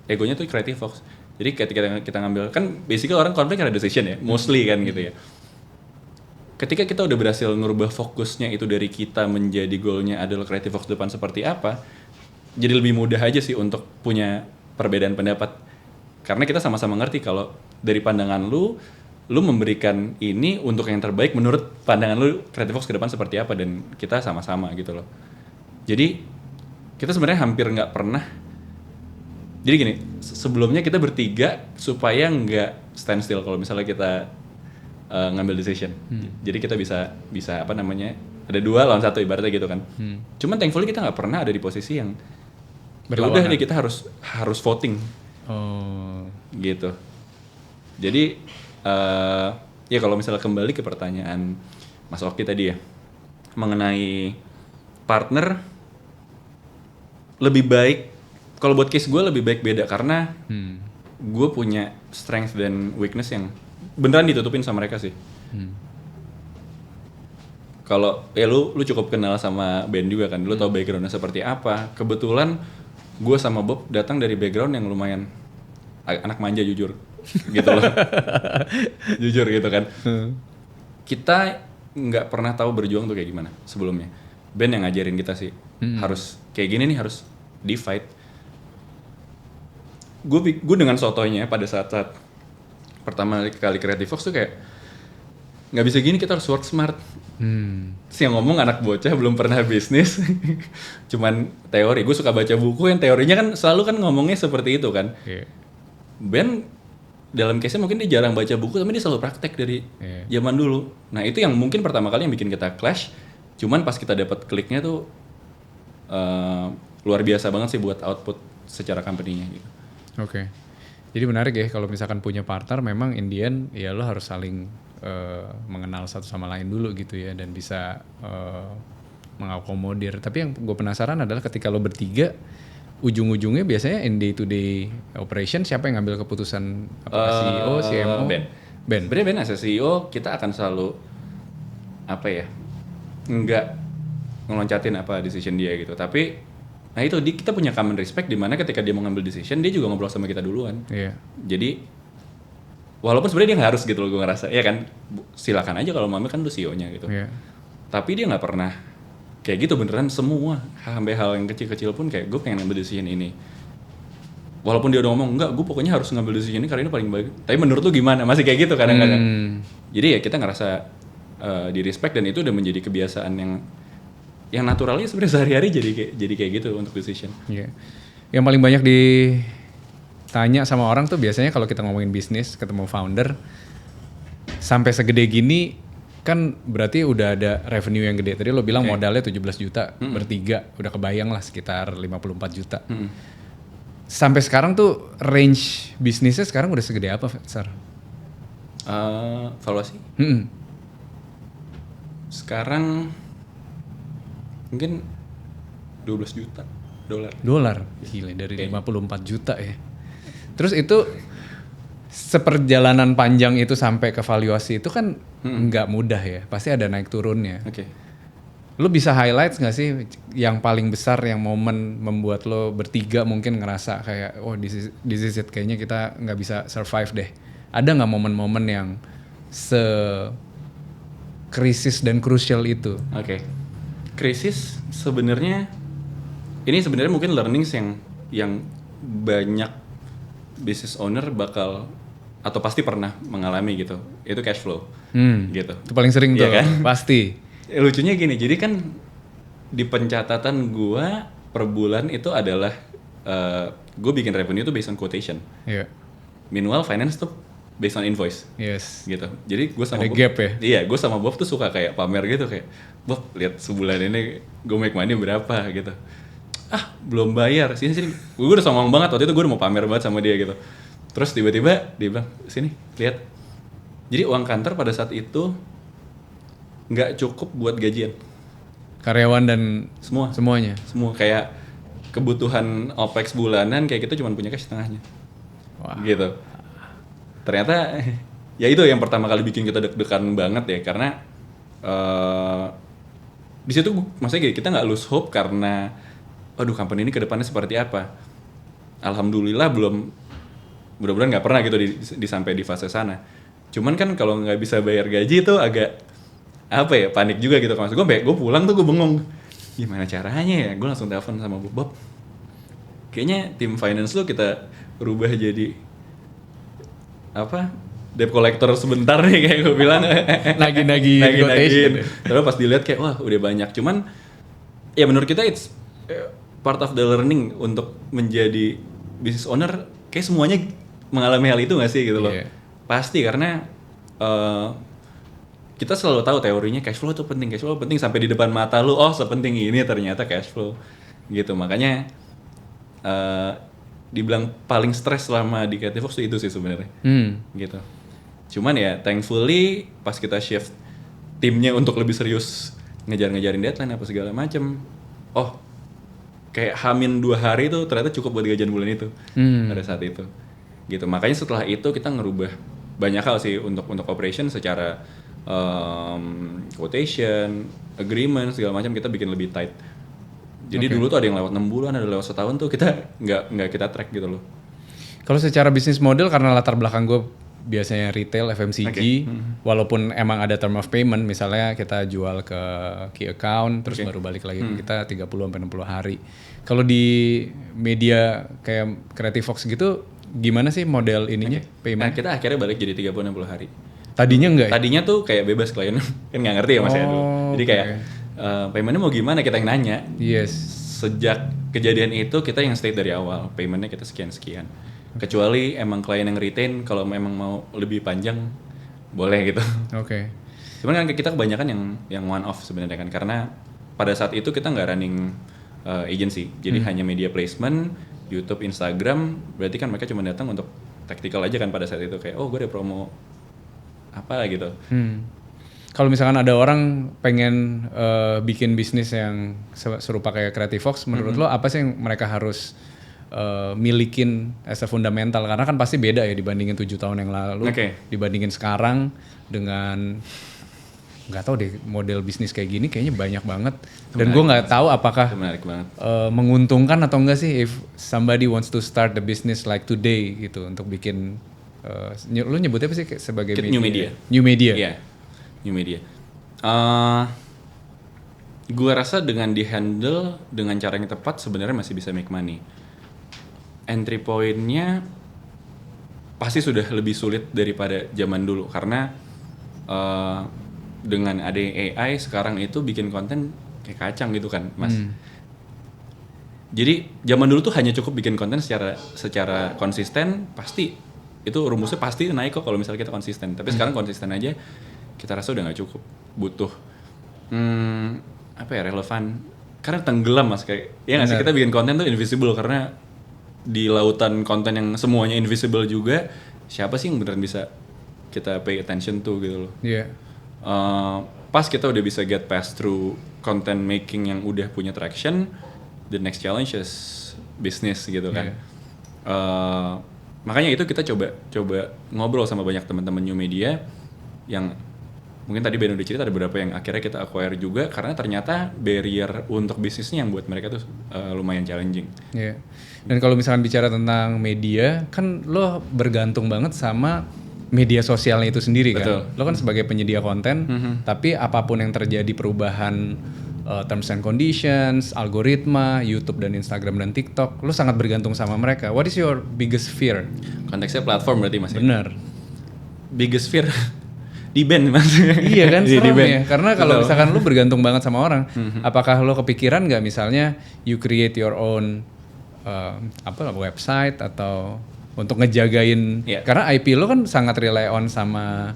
egonya tuh Creative Fox. Jadi ketika kita ngambil, kan basically orang konflik ada decision ya, mostly kan gitu ya. Ketika kita udah berhasil ngerubah fokusnya itu dari kita menjadi goalnya adalah Creative Fox depan seperti apa, jadi lebih mudah aja sih untuk punya perbedaan pendapat. Karena kita sama-sama ngerti kalau dari pandangan lu memberikan ini untuk yang terbaik menurut pandangan lu Creative Fox ke depan seperti apa, dan kita sama-sama gitu loh. Jadi kita sebenarnya hampir nggak pernah. Jadi gini, sebelumnya kita bertiga supaya nggak stand still kalau misalnya kita ngambil decision. Jadi kita bisa apa namanya, ada 2 lawan 1 ibaratnya gitu kan. Cuman thankfully kita nggak pernah ada di posisi yang udah nih kita harus voting. Gitu. Jadi ya kalau misalnya kembali ke pertanyaan Mas Oki tadi ya mengenai partner, lebih baik kalau buat case gue lebih baik beda karena gue punya strength dan weakness yang beneran ditutupin sama mereka sih. Kalau ya lu cukup kenal sama Ben juga kan, lu tahu backgroundnya seperti apa. Kebetulan gue sama Bob datang dari background yang lumayan anak manja jujur gitu loh. Jujur gitu kan. Kita nggak pernah tahu berjuang tuh kayak gimana sebelumnya. Ben yang ngajarin kita sih, harus kayak gini nih, harus di-fight. Gue dengan sotonya pada saat pertama kali Creative Fox tuh kayak nggak bisa gini, kita harus work smart. Terus yang ngomong anak bocah belum pernah bisnis, cuman teori. Gue suka baca buku yang teorinya kan selalu kan ngomongnya seperti itu kan. Ben dalam case-nya mungkin dia jarang baca buku, tapi dia selalu praktek dari zaman dulu. Nah itu yang mungkin pertama kali yang bikin kita clash. Cuman pas kita dapat kliknya tuh luar biasa banget sih buat output secara company-nya gitu. Oke. Jadi menarik ya kalau misalkan punya partner, memang in the end ya lo harus saling mengenal satu sama lain dulu gitu ya, dan bisa mengakomodir. Tapi yang gue penasaran adalah ketika lo bertiga, ujung-ujungnya biasanya in day to day operation siapa yang ngambil keputusan? Apakah CEO, CMO? Ben. Sebenarnya Ben as CEO kita akan selalu apa ya, nggak ngeloncatin apa decision dia gitu. Tapi nah itu kita punya common respect di mana ketika dia mau ngambil decision dia juga ngobrol sama kita duluan. Jadi walaupun sebenarnya dia nggak harus gitu loh, gue ngerasa ya kan, silakan aja kalau mami kan lu CEO-nya gitu. Tapi dia nggak pernah kayak gitu beneran, semua sampai hal yang kecil-kecil pun kayak gue pengen ngambil decision ini. Walaupun dia udah ngomong enggak, gue pokoknya harus ngambil decision ini karena ini paling baik. Tapi menurut lu gimana? Masih kayak gitu kadang-kadang. Jadi ya kita ngerasa di respect, dan itu udah menjadi kebiasaan yang naturalnya sebenarnya sehari-hari jadi kayak gitu untuk decision. Yang paling banyak ditanya sama orang tuh biasanya kalau kita ngomongin bisnis, ketemu founder, sampai segede gini kan berarti udah ada revenue yang gede. Tadi lo bilang modalnya 17 juta, bertiga udah kebayang lah sekitar 54 juta. Sampai sekarang tuh range bisnisnya sekarang udah segede apa, Sar? Valuasi? Sekarang mungkin 12 juta dolar. Gila, dari 54 juta ya. Terus itu seperjalanan panjang itu sampai ke valuasi itu kan nggak mudah ya, pasti ada naik turunnya. Lo bisa highlight nggak sih yang paling besar, yang momen membuat lo bertiga mungkin ngerasa kayak this is it, kayaknya kita nggak bisa survive deh. Ada nggak momen-momen yang krisis dan krusial itu? Krisis sebenarnya mungkin learnings yang banyak business owner bakal atau pasti pernah mengalami gitu. Itu cash flow gitu. Itu paling sering tuh kan? Pasti. Lucunya gini, jadi kan di pencatatan gua per bulan itu adalah gue bikin revenue itu based on quotation. Meanwhile finance tuh based on invoice. Gitu. Jadi gue sama Bob, gap ya? Iya, gue sama Bob tuh suka kayak pamer gitu, kayak Bob lihat sebulan ini gue make money berapa gitu. Belum bayar. Sini. Gue udah songong banget waktu itu, gue udah mau pamer banget sama dia gitu. Terus tiba-tiba dia bilang, sini lihat. Jadi uang kantor pada saat itu nggak cukup buat gajian. Karyawan dan semuanya. Semua kayak kebutuhan OPEX bulanan kayak kita cuma punya cash setengahnya. Gitu. Ternyata ya itu yang pertama kali bikin kita deg-degan banget ya, karena di situ maksudnya kita nggak lose hope karena waduh company ini kedepannya seperti apa. Alhamdulillah mudah-mudahan nggak pernah gitu sampai di fase sana. Cuman kan kalau nggak bisa bayar gaji itu agak panik juga gitu. Maksud gue pulang tuh gue bengong, gimana caranya ya. Gue langsung telepon sama Bob, kayaknya tim finance lo kita rubah jadi debt collector sebentar nih, kayak gue bilang. Nagih-nagih. Terus pas dilihat kayak wah udah banyak. Cuman ya menurut kita it's part of the learning untuk menjadi business owner. Kayak semuanya mengalami hal itu nggak sih gitu loh. Pasti, karena kita selalu tahu teorinya cash flow itu penting sampai di depan mata lu, sepenting ini ternyata cash flow gitu. Makanya dibilang paling stres selama di Creative Fox itu sih sebenarnya. Gitu. Cuman ya thankfully pas kita shift timnya untuk lebih serius ngejarin deadline apa segala macem, kayak H-2 hari itu ternyata cukup buat gajian bulan itu pada saat itu. Gitu. Makanya setelah itu kita ngerubah banyak hal sih untuk operation secara quotation, agreement segala macam kita bikin lebih tight. Jadi dulu tuh ada yang lewat 6 bulan, ada lewat setahun tuh kita nggak kita track gitu loh. Kalau secara bisnis model karena latar belakang gue biasanya retail FMCG, walaupun emang ada term of payment, misalnya kita jual ke key account, terus baru balik lagi ke kita 30-60 hari. Kalau di media kayak Creative Fox gitu, gimana sih model ininya payment? Nah kita akhirnya balik jadi 30-60 hari. Tadinya enggak ya? Tadinya tuh kayak bebas klien, kan nggak ngerti ya Mas Edu. Jadi kayak paymentnya mau gimana kita yang nanya. Yes. Sejak kejadian itu kita yang state dari awal, paymentnya kita sekian-sekian. Kecuali emang klien yang retain, kalau memang mau lebih panjang boleh gitu. Oke. Cuman kan kita kebanyakan yang one off sebenarnya kan, karena pada saat itu kita nggak running agency, jadi hanya media placement, YouTube, Instagram. Berarti kan mereka cuma datang untuk tactical aja kan pada saat itu, kayak oh gue ada promo apa gitu. Kalau misalkan ada orang pengen bikin bisnis yang serupa kayak Creative Fox, menurut lo apa sih yang mereka harus milikin as a fundamental? Karena kan pasti beda ya dibandingin 7 tahun yang lalu, dibandingin sekarang dengan nggak tahu deh model bisnis kayak gini kayaknya banyak banget. Dan gue nggak tahu apakah menguntungkan atau enggak sih if somebody wants to start the business like today gitu untuk bikin lu nyebutnya apa sih sebagai New media? New media. Iya. New media. Gue rasa dengan di-handle dengan cara yang tepat sebenarnya masih bisa make money. Entry point-nya pasti sudah lebih sulit daripada zaman dulu karena dengan ada AI sekarang itu bikin konten kayak kacang gitu kan, Mas. Jadi zaman dulu tuh hanya cukup bikin konten secara konsisten, pasti itu rumusnya pasti naik kok kalau misalnya kita konsisten. Tapi sekarang konsisten aja kita rasa udah nggak cukup, butuh relevan, karena tenggelam Mas, kayak ya nggak sih, kita bikin konten tuh invisible karena di lautan konten yang semuanya invisible juga, siapa sih yang beneran bisa kita pay attention to gitu loh. Pas kita udah bisa get past through content making yang udah punya traction, the next challenge is business gitu kan. Makanya itu kita coba ngobrol sama banyak teman-teman new media yang mungkin tadi Ben udah cerita, ada beberapa yang akhirnya kita acquire juga karena ternyata barrier untuk bisnisnya yang buat mereka tuh lumayan challenging. Dan kalau misalkan bicara tentang media, kan lo bergantung banget sama media sosialnya itu sendiri. Betul. Kan? Lo kan sebagai penyedia konten, tapi apapun yang terjadi perubahan terms and conditions, algoritma, YouTube dan Instagram dan TikTok, lo sangat bergantung sama mereka. What is your biggest fear? Konteksnya platform berarti Mas. Bener. Biggest fear di band Mas. Iya kan, serem ya. Karena kalau misalkan lo bergantung banget sama orang, apakah lo kepikiran nggak misalnya you create your own website atau untuk ngejagain, karena IP lo kan sangat rely on sama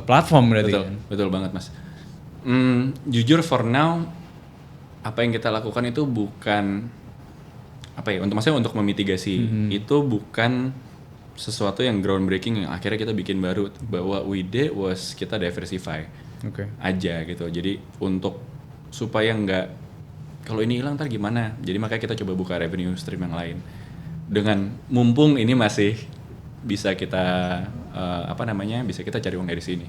platform berarti. Betul banget Mas. Jujur for now apa yang kita lakukan itu bukan untuk memitigasi, itu bukan sesuatu yang groundbreaking yang akhirnya kita bikin baru. Bahwa we did was kita diversify aja gitu. Jadi untuk supaya nggak, kalau ini hilang ntar gimana, jadi makanya kita coba buka revenue stream yang lain. Dengan mumpung ini masih bisa kita bisa kita cari uang dari sini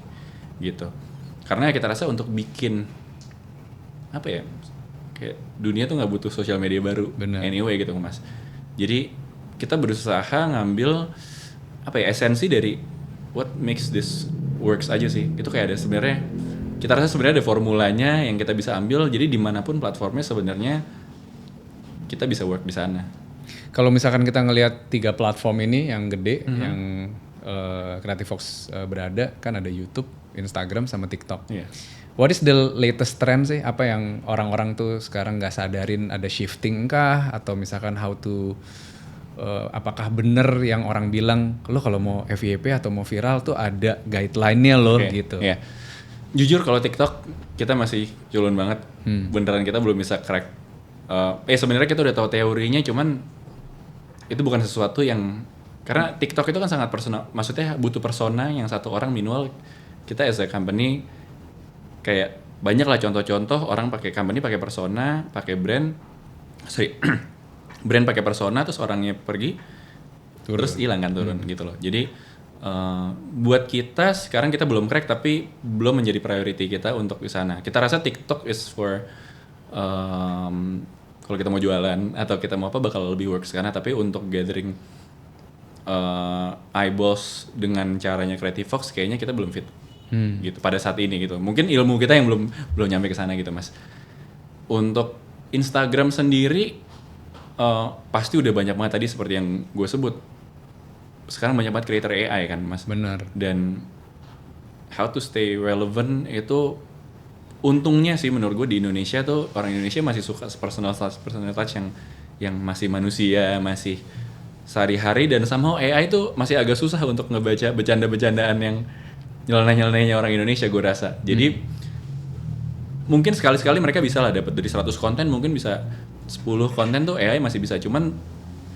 gitu. Karena kita rasa untuk bikin kayak dunia tuh nggak butuh sosial media baru. Anyway gitu Mas. Jadi kita berusaha ngambil esensi dari what makes this works aja sih. Itu kayak ada sebenarnya, kita rasa sebenarnya ada formulanya yang kita bisa ambil. Jadi dimanapun platformnya sebenarnya kita bisa work di sana. Kalau misalkan kita ngelihat 3 platform ini yang gede, yang Creative Fox berada, kan ada YouTube, Instagram, sama TikTok. What is the latest trend sih? Apa yang orang-orang tuh sekarang nggak sadarin, ada shifting kah? Atau misalkan how to, apakah bener yang orang bilang, lo kalau mau FYP atau mau viral tuh ada guideline-nya lo gitu. Jujur kalau TikTok kita masih culun banget. Beneran kita belum bisa crack. Sebenarnya kita udah tahu teorinya, cuman itu bukan sesuatu yang, karena TikTok itu kan sangat personal, maksudnya butuh persona yang satu orang minimal. Kita as a company kayak banyak lah contoh-contoh orang pakai company pakai persona, pakai brand pakai persona, terus orangnya pergi terus hilang kan, turun gitu loh. Jadi buat kita sekarang kita belum crack tapi belum menjadi priority kita untuk di sana. Kita rasa TikTok is for kalau kita mau jualan atau kita mau apa bakal lebih work sekarang, tapi untuk gathering eyeballs dengan caranya Creative Fox kayaknya kita belum fit. Gitu pada saat ini gitu. Mungkin ilmu kita yang belum nyampe ke sana gitu, Mas. Untuk Instagram sendiri pasti udah banyak banget tadi seperti yang gue sebut. Sekarang banyak banget creator AI kan, Mas. Benar. Dan how to stay relevant itu untungnya sih menurut gue di Indonesia tuh orang Indonesia masih suka personal touch yang masih manusia, masih sehari-hari, dan somehow AI tuh masih agak susah untuk ngebaca bercanda-bercandaan yang nyeleneh-nyelenehnya orang Indonesia gue rasa. Jadi mungkin sekali-sekali mereka bisa lah dapat dari 100 konten mungkin bisa 10 konten tuh AI masih bisa, cuman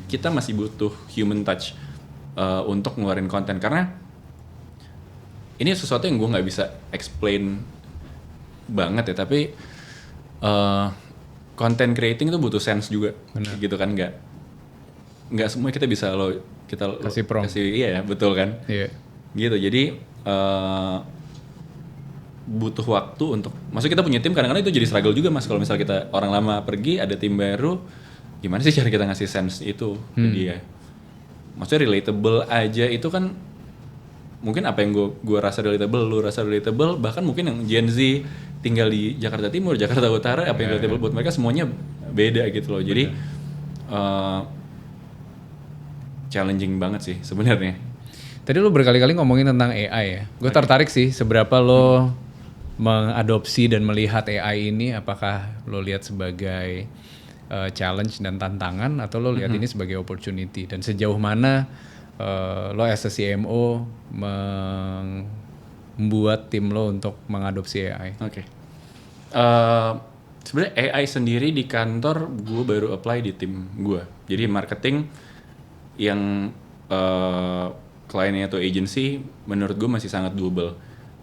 kita masih butuh human touch untuk ngeluarin konten, karena ini sesuatu yang gue nggak bisa explain banget ya, tapi content creating itu butuh sense juga. Bener. Gitu kan, nggak semua kita bisa kita kasih prompt. Iya betul kan. Iya. Gitu, jadi butuh waktu untuk, maksudnya kita punya tim kadang-kadang itu jadi struggle juga, Mas. Kalau misal kita orang lama pergi ada tim baru, gimana sih cara kita ngasih sense itu ke dia. Maksudnya relatable aja itu kan mungkin apa yang gue rasa relatable, lu rasa relatable, bahkan mungkin yang Gen Z tinggal di Jakarta Timur, Jakarta Utara, apa yang relatable buat mereka semuanya beda gitu loh. Jadi challenging banget sih sebenarnya. Tadi lo berkali-kali ngomongin tentang AI ya. Gue tertarik sih seberapa lo mengadopsi dan melihat AI ini, apakah lo lihat sebagai challenge dan tantangan atau lo lihat ini sebagai opportunity, dan sejauh mana lo as a CMO membuat tim lo untuk mengadopsi AI. Oke. Sebenarnya AI sendiri di kantor gue baru apply di tim gue. Jadi marketing yang kliennya atau agency menurut gue masih sangat doable.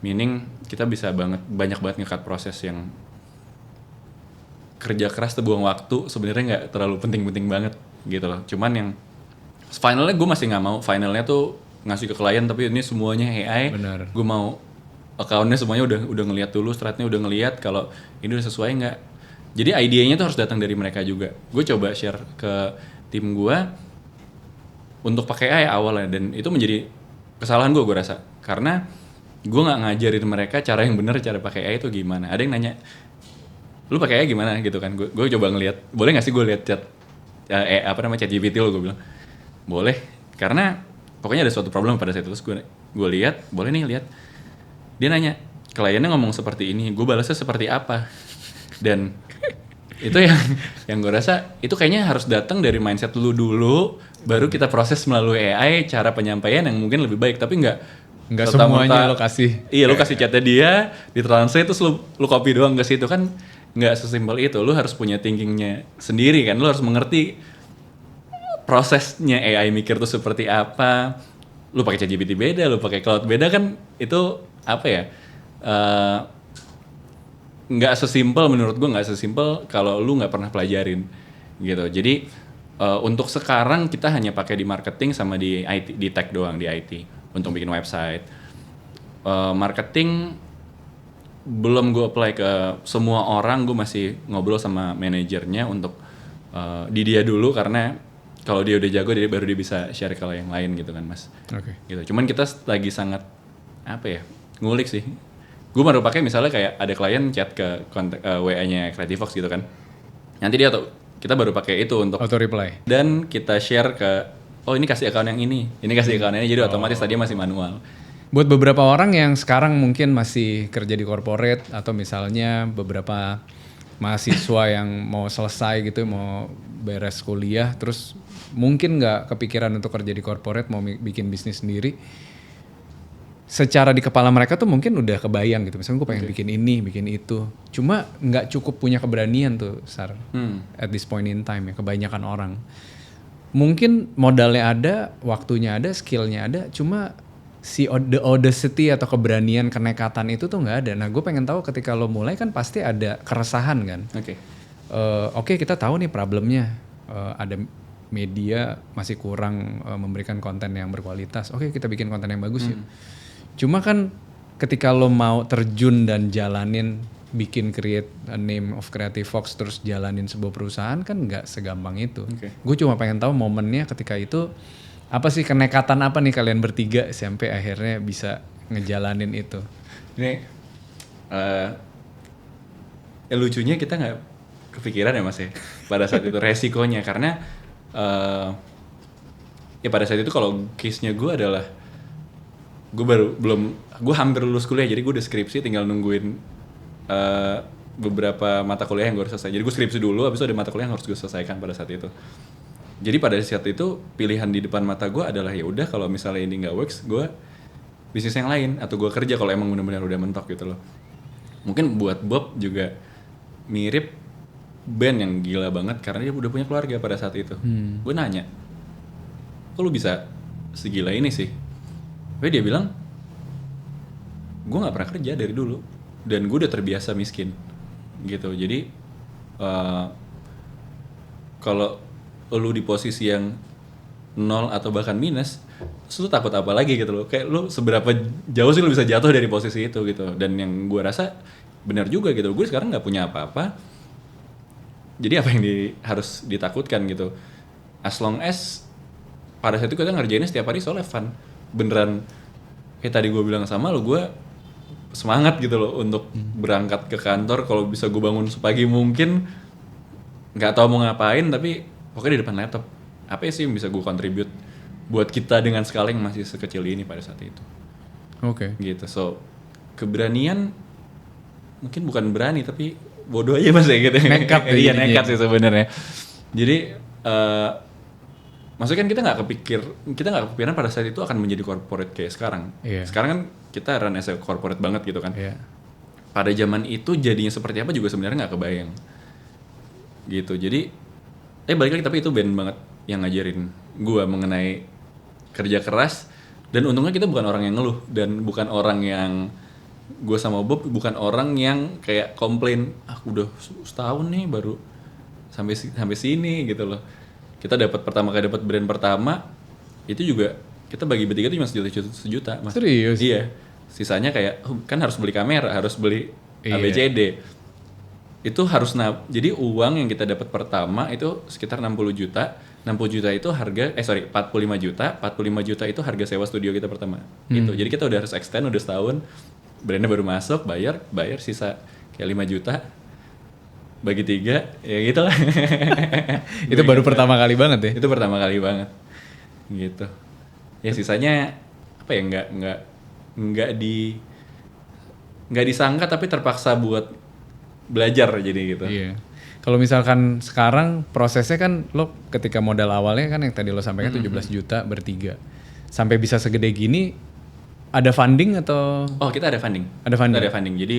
Meaning kita bisa banyak banget nge-cut proses yang kerja keras terbuang waktu sebenarnya nggak terlalu penting-penting banget gitu loh. Cuman yang finalnya gue masih nggak mau finalnya tuh ngasih ke klien tapi ini semuanya AI. Benar. Gue mau account-nya semuanya udah ngelihat dulu, stratnya udah ngelihat kalau ini udah sesuai nggak. Jadi idenya tuh harus datang dari mereka juga. Gue coba share ke tim gue untuk pakai AI awalnya, dan itu menjadi kesalahan gue rasa, karena gue nggak ngajarin mereka cara yang benar, cara pakai AI itu gimana. Ada yang nanya, lu pakai AI gimana gitu kan? Gue coba ngelihat, boleh nggak sih gue lihat chat GPT lo, gue bilang boleh, karena pokoknya ada suatu problem pada saat itu. Terus gue lihat, boleh nih lihat. Dia nanya, kliennya ngomong seperti ini, gue balasnya seperti apa? Dan itu yang gue rasa itu kayaknya harus datang dari mindset lu dulu, baru kita proses melalui AI cara penyampaian yang mungkin lebih baik. Tapi nggak semuanya lo kasih. Iya, lo kasih chatnya dia, ditranslate terus lu copy doang ke situ kan, nggak sesimpel itu. Lu harus punya thinkingnya sendiri kan, lu harus mengerti prosesnya AI mikir tuh seperti apa. Lu pakai ChatGPT beda, lu pakai cloud beda kan, itu apa ya? Nggak sesimpel, menurut gue nggak sesimpel kalau lu nggak pernah pelajarin gitu. Jadi untuk sekarang kita hanya pakai di marketing sama di IT, di tech doang, di IT untuk bikin website. Marketing belum gue apply ke semua orang, gue masih ngobrol sama manajernya untuk di dia dulu, karena kalau dia udah jago dia baru dia bisa share ke yang lain gitu kan, Mas. Oke. Gitu. Cuman kita lagi sangat ngulik sih. Gue baru pakai misalnya kayak ada klien chat ke WA-nya Creative Fox gitu kan. Nanti kita baru pakai itu untuk auto reply. Dan kita share ke, oh ini kasih account yang ini kasih account yang ini, jadi otomatis tadi masih manual. Buat beberapa orang yang sekarang mungkin masih kerja di corporate, atau misalnya beberapa mahasiswa yang mau selesai gitu, mau beres kuliah, terus mungkin nggak kepikiran untuk kerja di corporate, mau bikin bisnis sendiri. Secara di kepala mereka tuh mungkin udah kebayang gitu, misalnya gue pengen bikin ini, bikin itu, cuma nggak cukup punya keberanian tuh, Sar, at this point in time ya, kebanyakan orang. Mungkin modalnya ada, waktunya ada, skillnya ada, cuma the audacity atau keberanian, kenekatan itu tuh nggak ada. Nah, gue pengen tahu ketika lo mulai kan pasti ada keresahan kan. Oke, Oke, kita tahu nih problemnya, ada media masih kurang memberikan konten yang berkualitas. Oke, kita bikin konten yang bagus ya. Cuma kan ketika lo mau terjun dan jalanin bikin create a name of Creative Fox terus jalanin sebuah perusahaan kan nggak segampang itu. Gue cuma pengen tahu momennya ketika itu apa sih, kenekatan apa nih kalian bertiga sampai akhirnya bisa ngejalanin itu. Ini lucunya kita nggak kepikiran ya Mas ya pada saat itu resikonya, karena ya pada saat itu kalau case-nya gue adalah gue hampir lulus kuliah, jadi gue udah skripsi tinggal nungguin beberapa mata kuliah yang gue harus selesai. Jadi gue skripsi dulu, habis itu ada mata kuliah yang harus gue selesaikan pada saat itu. Jadi pada saat itu pilihan di depan mata gue adalah ya udah kalau misalnya ini nggak works, gue bisnis yang lain atau gue kerja kalau emang benar-benar udah mentok gitu loh. Mungkin buat Bob juga mirip, band yang gila banget karena dia udah punya keluarga pada saat itu. Gue nanya, kok lu bisa segila ini sih? Tapi dia bilang, gue nggak pernah kerja dari dulu dan gue udah terbiasa miskin gitu. Jadi kalau lu di posisi yang nol atau bahkan minus, lu takut apa lagi gitu loh. Kayak lu seberapa jauh sih lu bisa jatuh dari posisi itu gitu. Dan yang gue rasa benar juga gitu. Gue sekarang nggak punya apa-apa. Jadi apa yang harus ditakutkan gitu. As long as pada saat itu kita ngerjainnya setiap hari soalnya fun. Beneran kayak tadi gue bilang sama lu, gue semangat gitu loh untuk berangkat ke kantor. Kalau bisa gue bangun sepagi mungkin, nggak tahu mau ngapain tapi pokoknya di depan laptop. Apa sih yang bisa gue contribute buat kita dengan skala yang masih sekecil ini pada saat itu. Oke. Gitu. So keberanian mungkin bukan berani tapi bodoh aja Mas ya gitu. Nekat. Iya nekat sih sebenarnya. Jadi maksudnya kan kita nggak kepikiran pada saat itu akan menjadi corporate kayak sekarang. Sekarang kan kita run as a corporate banget gitu kan. Pada zaman itu jadinya seperti apa juga sebenarnya nggak kebayang. Gitu. Jadi balik lagi, tapi itu band banget yang ngajarin gue mengenai kerja keras. Dan untungnya kita bukan orang yang ngeluh dan bukan orang yang, gue sama Bob bukan orang yang kayak komplain, udah setahun nih baru sampai sini gitu loh. Kita pertama kali dapat brand pertama itu juga kita bagi bertiga tuh cuma sejuta Mas. Serius? Iya. Sisanya kayak kan harus beli kamera, harus beli ABCD. Itu harus jadi uang yang kita dapat pertama itu sekitar 60 juta. 60 juta itu harga 45 juta. 45 juta itu harga sewa studio kita pertama. Gitu. Jadi kita udah harus extend udah setahun. Brandnya baru masuk, bayar sisa kayak 5 juta. Bagi 3, ya gitu lah. Itu baru pertama kali banget ya? Itu pertama kali banget. Gitu. Ya sisanya apa ya, nggak disangka tapi terpaksa buat belajar jadi gitu. Iya. Kalau misalkan sekarang prosesnya kan lo ketika modal awalnya kan yang tadi lo sampaikan 17 juta bertiga. Sampai bisa segede gini ada funding atau? Oh, kita ada funding. Ada funding. Kita ada funding. Jadi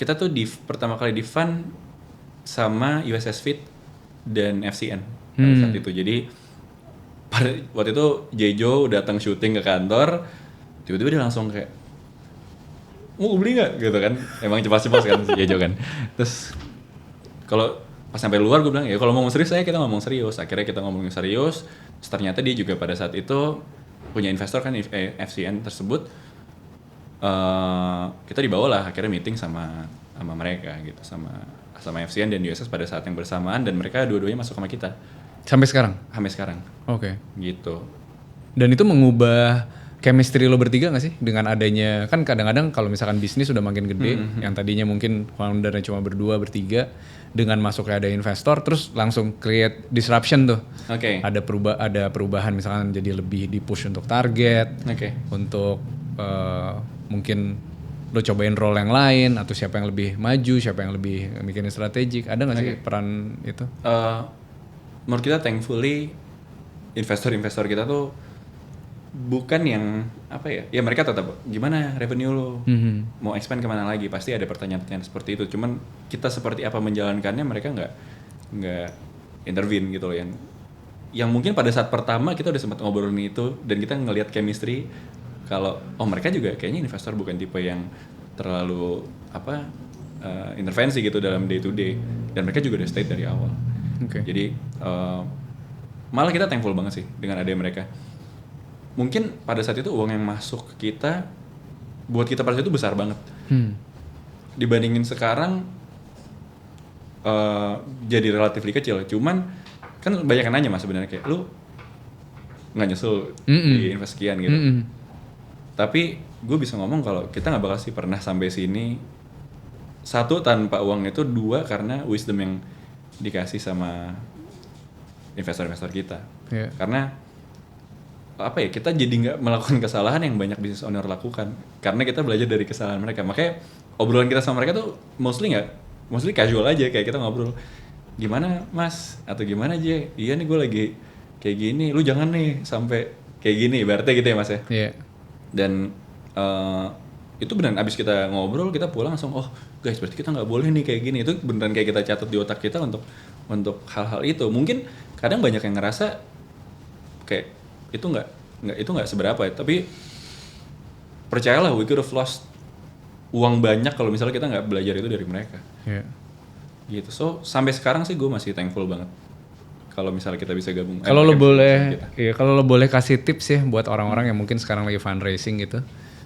kita tuh pertama kali di fund sama USS Fit dan FCN pada saat itu. Jadi waktu itu Jejo datang syuting ke kantor, tiba-tiba dia langsung kayak, mau beli nggak gitu kan, emang cepat-cepat kan si Jejo kan. Terus kalau pas sampai luar gue bilang ya kalau ngomong serius kita ngomong serius. Akhirnya kita ngomongin serius. Terus ternyata dia juga pada saat itu punya investor kan, FCN tersebut. Kita dibawa lah akhirnya meeting sama mereka gitu, sama FCN dan USS pada saat yang bersamaan, dan mereka dua-duanya masuk sama kita. Sampai sekarang? Sampai sekarang. Oke. Gitu. Dan itu mengubah chemistry lo bertiga gak sih? Dengan adanya, kan kadang-kadang kalau misalkan bisnis udah makin gede, yang tadinya mungkin foundernya cuma berdua, bertiga, dengan masuknya ada investor, terus langsung create disruption tuh. Oke. Ada perubahan misalkan jadi lebih di-push untuk target, untuk mungkin lo cobain role yang lain, atau siapa yang lebih maju, siapa yang lebih bikin strategik. Ada gak sih peran itu? Menurut kita thankfully investor kita tuh bukan yang apa ya mereka tetap gimana revenue lo, mau expand kemana lagi, pasti ada pertanyaan-pertanyaan seperti itu. Cuman kita seperti apa menjalankannya mereka nggak intervene gitu loh. Yang mungkin pada saat pertama kita udah sempat ngobrolin itu dan kita ngelihat chemistry kalau mereka juga kayaknya investor bukan tipe yang terlalu intervensi gitu dalam day to day, dan mereka juga udah state dari awal. Okay. Jadi malah kita thankful banget sih dengan adanya mereka. Mungkin pada saat itu uang yang masuk ke kita, buat kita pada saat itu besar banget. Dibandingin sekarang jadi relatif kecil. Cuman kan banyak yang nanya mas sebenarnya kayak lu nggak nyusul di invest sekian gitu. Tapi gue bisa ngomong kalau kita nggak bakal sih pernah sampai sini. Satu, tanpa uang itu. Dua, karena wisdom yang dikasih sama investor-investor kita. Yeah. Karena apa ya, kita jadi nggak melakukan kesalahan yang banyak business owner lakukan. Karena kita belajar dari kesalahan mereka. Makanya obrolan kita sama mereka tuh mostly casual aja, kayak kita ngobrol. Gimana mas? Atau gimana aja? Iya nih gue lagi kayak gini. Lu jangan nih sampai kayak gini. Ibaratnya gitu ya mas ya. Yeah. Dan itu beneran abis kita ngobrol, kita pulang langsung, oh guys berarti kita nggak boleh nih kayak gini. Itu beneran kayak kita catat di otak kita untuk hal-hal itu. Mungkin kadang banyak yang ngerasa kayak itu nggak seberapa ya. Tapi percayalah, we could have lost uang banyak kalau misalnya kita nggak belajar itu dari mereka. Yeah. Gitu. So sampai sekarang sih gue masih thankful banget kalau misalnya kita bisa gabung. Kalau lo boleh kasih tips ya buat orang-orang yang mungkin sekarang lagi fundraising gitu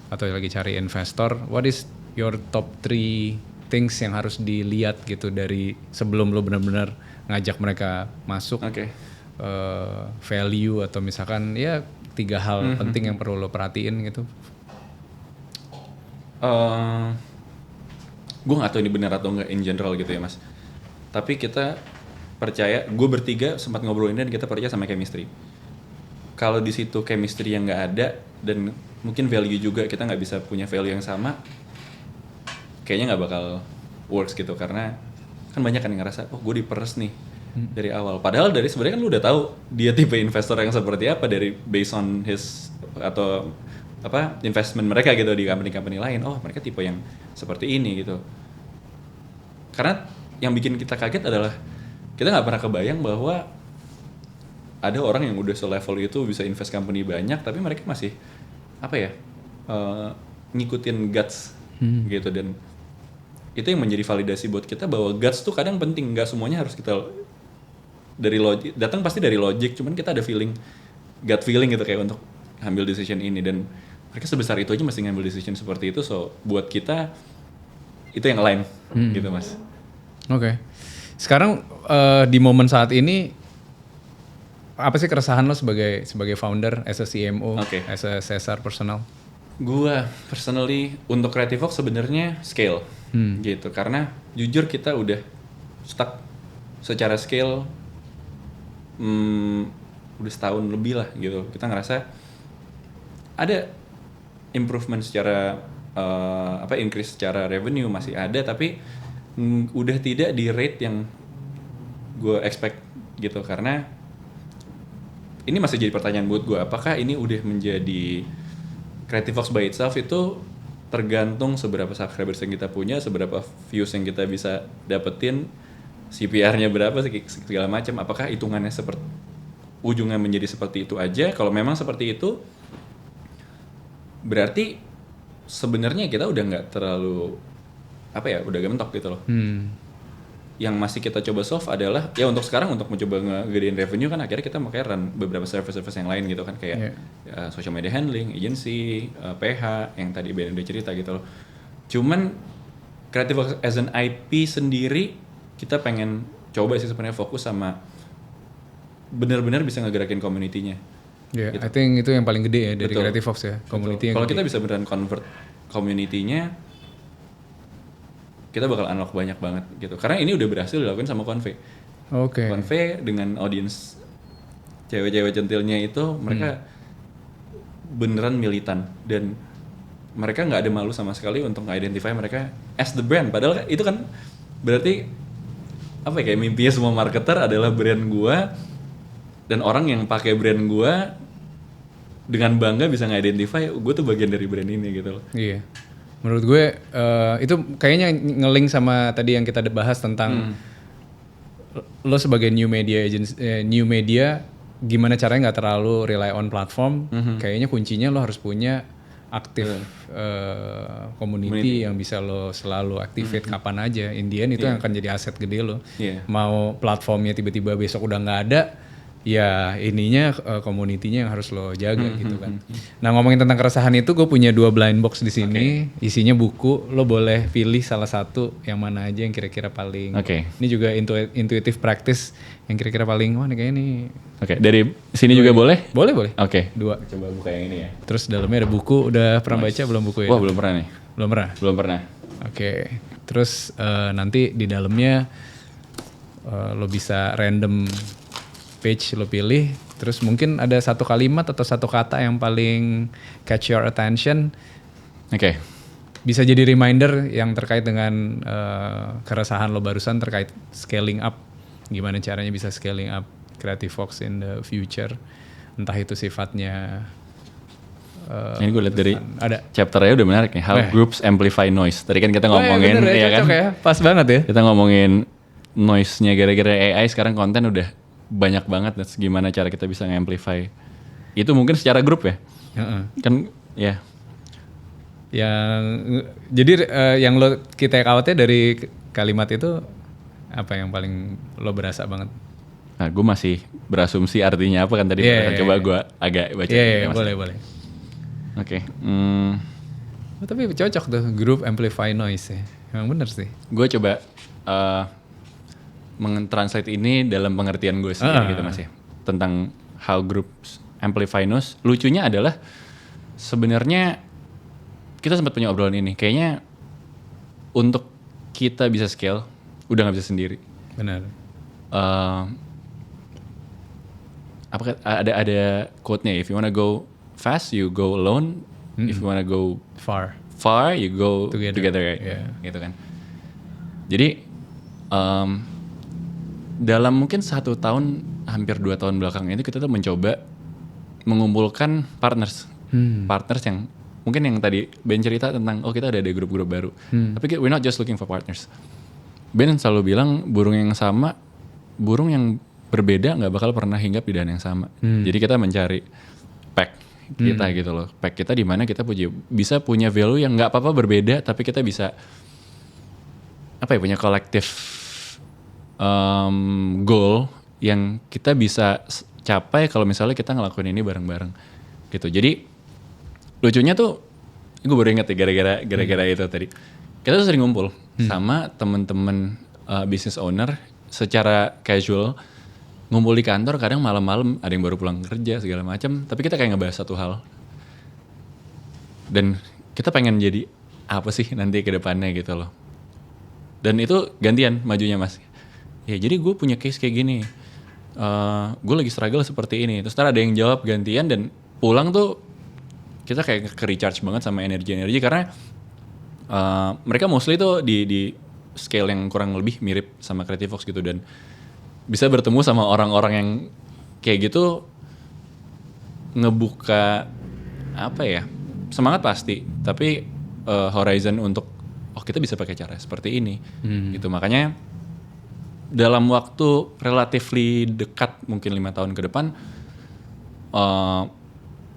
atau lagi cari investor, what is your top 3 things yang harus dilihat gitu dari sebelum lo benar-benar ngajak mereka masuk? Okay. Value atau misalkan ya 3 hal penting yang perlu lo perhatiin gitu. Gue nggak tahu ini benar atau nggak in general gitu ya mas. Tapi kita percaya, gue bertiga sempat ngobrolin dan kita percaya sama chemistry. Kalau di situ chemistry yang nggak ada dan mungkin value juga kita nggak bisa punya value yang sama, kayaknya nggak bakal works gitu. Karena kan banyak kan yang ngerasa, oh gue diperes nih dari awal. Padahal dari sebenarnya kan lu udah tahu dia tipe investor yang seperti apa dari based on his atau apa investment mereka gitu di company-company lain. Oh mereka tipe yang seperti ini gitu. Karena yang bikin kita kaget adalah kita nggak pernah kebayang bahwa ada orang yang udah selevel itu bisa invest company banyak, tapi mereka masih apa ya ngikutin guts gitu. Dan itu yang menjadi validasi buat kita bahwa guts tuh kadang penting. Nggak semuanya harus kita dari logik, datang pasti dari logik, cuman kita ada feeling, gut feeling gitu kayak untuk ambil decision ini. Dan mereka sebesar itu aja masih ngambil decision seperti itu. So buat kita itu yang lain gitu mas. Oke. Sekarang di momen saat ini apa sih keresahan lo sebagai founder, as a CMO, as a CSR personal? Gua personally untuk Creativevox sebenarnya scale gitu, karena jujur kita udah stuck secara scale udah setahun lebih lah gitu. Kita ngerasa ada improvement secara increase secara revenue masih ada, tapi udah tidak di rate yang gue expect gitu. Karena ini masih jadi pertanyaan buat gue, apakah ini udah menjadi Creativevox by itself itu tergantung seberapa subscribers yang kita punya, seberapa views yang kita bisa dapetin, CPR-nya berapa, segala macam. Apakah hitungannya seperti ujungnya menjadi seperti itu aja? Kalau memang seperti itu, berarti sebenarnya kita udah nggak terlalu udah agak mentok gitu loh. Yang masih kita coba solve adalah ya untuk sekarang untuk mencoba ngegedein revenue kan akhirnya kita pakai run beberapa service yang lain gitu kan, kayak social media handling, agency, PH yang tadi Ben udah cerita gitu loh. Cuman Creativevox as an IP sendiri kita pengen coba sih sebenarnya fokus sama benar-benar bisa ngegerakin community-nya. Gitu. I think itu yang paling gede ya dari Creativevox ya, community. Kalau kita bisa beneran convert community-nya, kita bakal unlock banyak banget gitu. Karena ini udah berhasil dilakukan sama Convey. Oke. Convey dengan audience cewek-cewek centilnya itu, mereka beneran militan dan mereka nggak ada malu sama sekali untuk nge-identify mereka as the brand. Padahal itu kan berarti kayak mimpinya semua marketer adalah brand gua dan orang yang pakai brand gua dengan bangga bisa nge-identify gue tuh bagian dari brand ini gitu loh. Iya. Menurut gue itu kayaknya nge-link sama tadi yang kita bahas tentang lo sebagai new media agency, new media gimana caranya nggak terlalu rely on platform. Kayaknya kuncinya lo harus punya aktif community yang bisa lo selalu activate kapan aja. In the end itu yang akan jadi aset gede lo. Mau platformnya tiba-tiba besok udah nggak ada, ya ininya community-nya yang harus lo jaga gitu kan. Nah ngomongin tentang keresahan itu, gue punya 2 blind box di sini, isinya buku. Lo boleh pilih salah satu yang mana aja yang kira-kira paling. Ini juga intuitive practice yang kira-kira paling, wah nih kayaknya nih. Dari sini juga boleh? Boleh. 2. Coba buka yang ini ya. Terus dalamnya ada buku. Udah pernah baca belum buku ya? Wah belum pernah nih. Belum pernah. Terus nanti di dalamnya lo bisa random page lo pilih, terus mungkin ada satu kalimat atau satu kata yang paling catch your attention. Bisa jadi reminder yang terkait dengan keresahan lo barusan terkait scaling up. Gimana caranya bisa scaling up Creative Fox in the future. Entah itu sifatnya ini gue lihat dari chapternya udah menarik nih. How groups amplify noise. Tadi kan kita ngomongin ya kan? Pas banget ya. Kita ngomongin noise-nya gara-gara AI, sekarang konten udah banyak banget. Dan gimana cara kita bisa nge-amplify itu mungkin secara grup ya. Kan ya. Jadi yang lo kita kawatnya dari kalimat itu apa yang paling lo berasa banget? Nah, gue masih berasumsi artinya apa kan tadi. Coba gue agak baca. Boleh. Tapi cocok tuh, group amplify noise ya. Emang bener sih. Gue coba meng-translate ini dalam pengertian gue sendiri gitu Mas ya. Tentang how groups amplify noise. Lucunya adalah sebenarnya kita sempat punya obrolan ini. Kayaknya untuk kita bisa scale udah nggak bisa sendiri. Benar. Ada quote-nya, if you wanna go fast you go alone, if you wanna go far you go together gitu kan. Jadi dalam mungkin 1 tahun, hampir 2 tahun belakang ini kita tuh mencoba mengumpulkan partners yang mungkin yang tadi Ben cerita tentang kita ada grup-grup baru, tapi we're not just looking for partners. Ben selalu bilang burung yang berbeda nggak bakal pernah hinggap di dahan yang sama. Jadi kita mencari pack kita gitu loh, pack kita di mana kita bisa punya value yang nggak apa-apa berbeda, tapi kita bisa punya kolektif goal yang kita bisa capai kalau misalnya kita ngelakuin ini bareng-bareng gitu. Jadi lucunya tuh gue baru inget ya gara-gara itu tadi. Kita tuh sering ngumpul sama temen-temen business owner secara casual, ngumpul di kantor, kadang malam-malam ada yang baru pulang kerja segala macam, tapi kita kayak ngebahas satu hal. Dan kita pengen jadi apa sih nanti ke depannya gitu loh. Dan itu gantian majunya Mas. Ya jadi gue punya case kayak gini, gue lagi struggle seperti ini. Terus ntar ada yang jawab gantian, dan pulang tuh kita kayak ke-recharge banget sama energi-energi. Karena mereka mostly tuh di scale yang kurang lebih mirip sama Creative Fox gitu. Dan bisa bertemu sama orang-orang yang kayak gitu ngebuka semangat pasti. Tapi horizon untuk kita bisa pakai cara seperti ini gitu. Makanya dalam waktu relatively dekat, mungkin 5 tahun ke depan,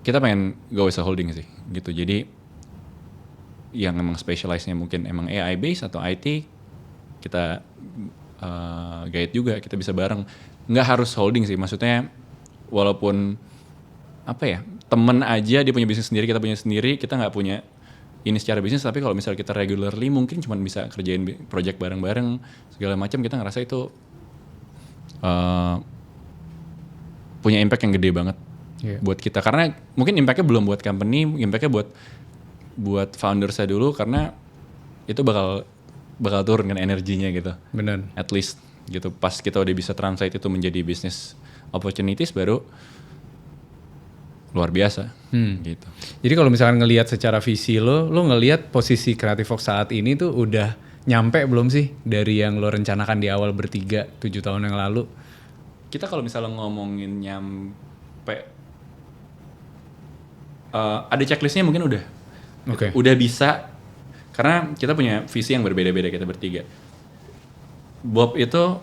kita pengen go as a holding sih gitu. Jadi yang emang specialize-nya mungkin emang AI based atau IT, kita guide juga, kita bisa bareng. Nggak harus holding sih, maksudnya walaupun temen aja dia punya bisnis sendiri, kita punya sendiri, kita nggak punya ini secara bisnis, tapi kalau misalnya kita regularly mungkin cuma bisa kerjain project bareng-bareng segala macam, kita ngerasa itu punya impact yang gede banget buat kita. Karena mungkin impactnya belum buat company, impactnya buat foundersnya dulu, karena itu bakal turun kan energinya gitu. Benar. At least gitu, pas kita udah bisa translate itu menjadi business opportunities, baru luar biasa gitu. Jadi kalau misalkan ngelihat secara visi lo ngelihat posisi Creative Fox saat ini tuh udah nyampe belum sih dari yang lo rencanakan di awal bertiga 7 tahun yang lalu? Kita kalau misalnya ngomongin nyampe, ada checklistnya mungkin udah. Udah bisa, karena kita punya visi yang berbeda-beda kita bertiga. Bob itu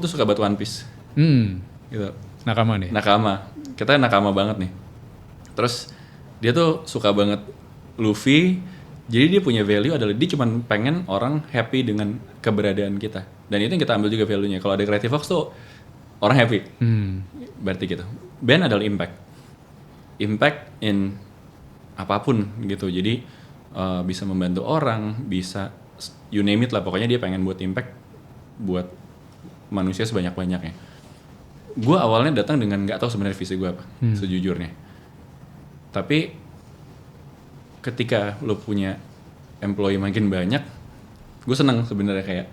suka buat One Piece. Gitu. Nakama nih. Kita nakama banget nih. Terus Dia tuh suka banget Luffy. Jadi dia punya value adalah dia cuma pengen orang happy dengan keberadaan kita. Dan itu yang kita ambil juga value-nya. Kalau ada Creative Fox tuh orang happy. Berarti gitu. Ben adalah impact. Impact in apapun gitu. Jadi bisa membantu orang, bisa you name it lah. Pokoknya dia pengen buat impact buat manusia sebanyak-banyaknya. Gue awalnya datang dengan nggak tahu sebenarnya visi gue apa, sejujurnya. Tapi ketika lo punya employee makin banyak, gue seneng sebenarnya kayak,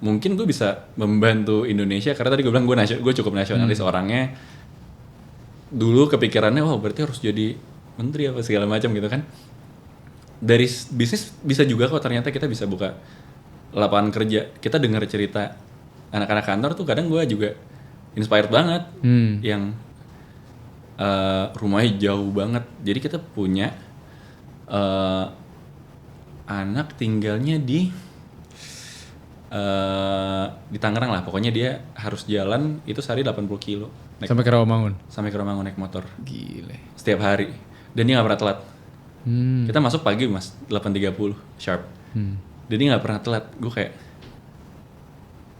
mungkin gue bisa membantu Indonesia karena tadi gue bilang gue cukup nasionalis orangnya. Dulu kepikirannya, berarti harus jadi menteri apa segala macam gitu kan. Dari bisnis bisa juga kok ternyata kita bisa buka lapangan kerja. Kita dengar cerita anak-anak kantor tuh kadang gue juga inspired banget, yang rumahnya jauh banget. Jadi kita punya anak tinggalnya di Tangerang lah. Pokoknya dia harus jalan itu sehari 80 kilo. Sampai ke Rawamangun? Sampai ke Rawamangun naik motor. Gile. Setiap hari. Dan dia gak pernah telat. Kita masuk pagi mas, 8.30 sharp. Dan dia gak pernah telat. Gue kayak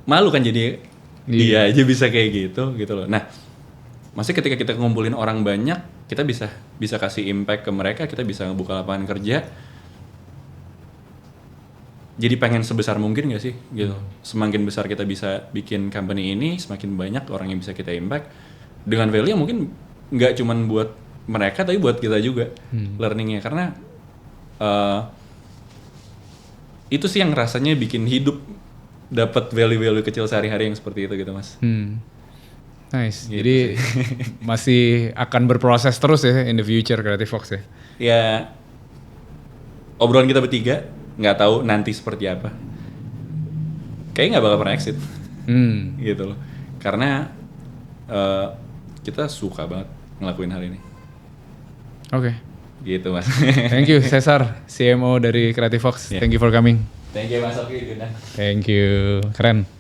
malu kan jadi dia aja bisa kayak gitu loh. Nah, maksudnya ketika kita ngumpulin orang banyak, kita bisa kasih impact ke mereka, kita bisa ngebuka lapangan kerja. Jadi pengen sebesar mungkin gak sih gitu. Semakin besar kita bisa bikin company ini, semakin banyak orang yang bisa kita impact dengan value yang mungkin nggak cuman buat mereka tapi buat kita juga learningnya. Karena itu sih yang rasanya bikin hidup dapat value-value kecil sehari-hari yang seperti itu gitu mas. Nice. Gitu jadi masih akan berproses terus ya in the future Creative Fox ya. Ya obrolan kita bertiga nggak tahu nanti seperti apa. Kayaknya nggak bakal pernah exit. Gitu loh. Karena kita suka banget ngelakuin hal ini. Oke. Gitu mas. Thank you Cesar, CMO dari Creative Fox. Thank you for coming. Thank you mas Oki. Thank you. Keren.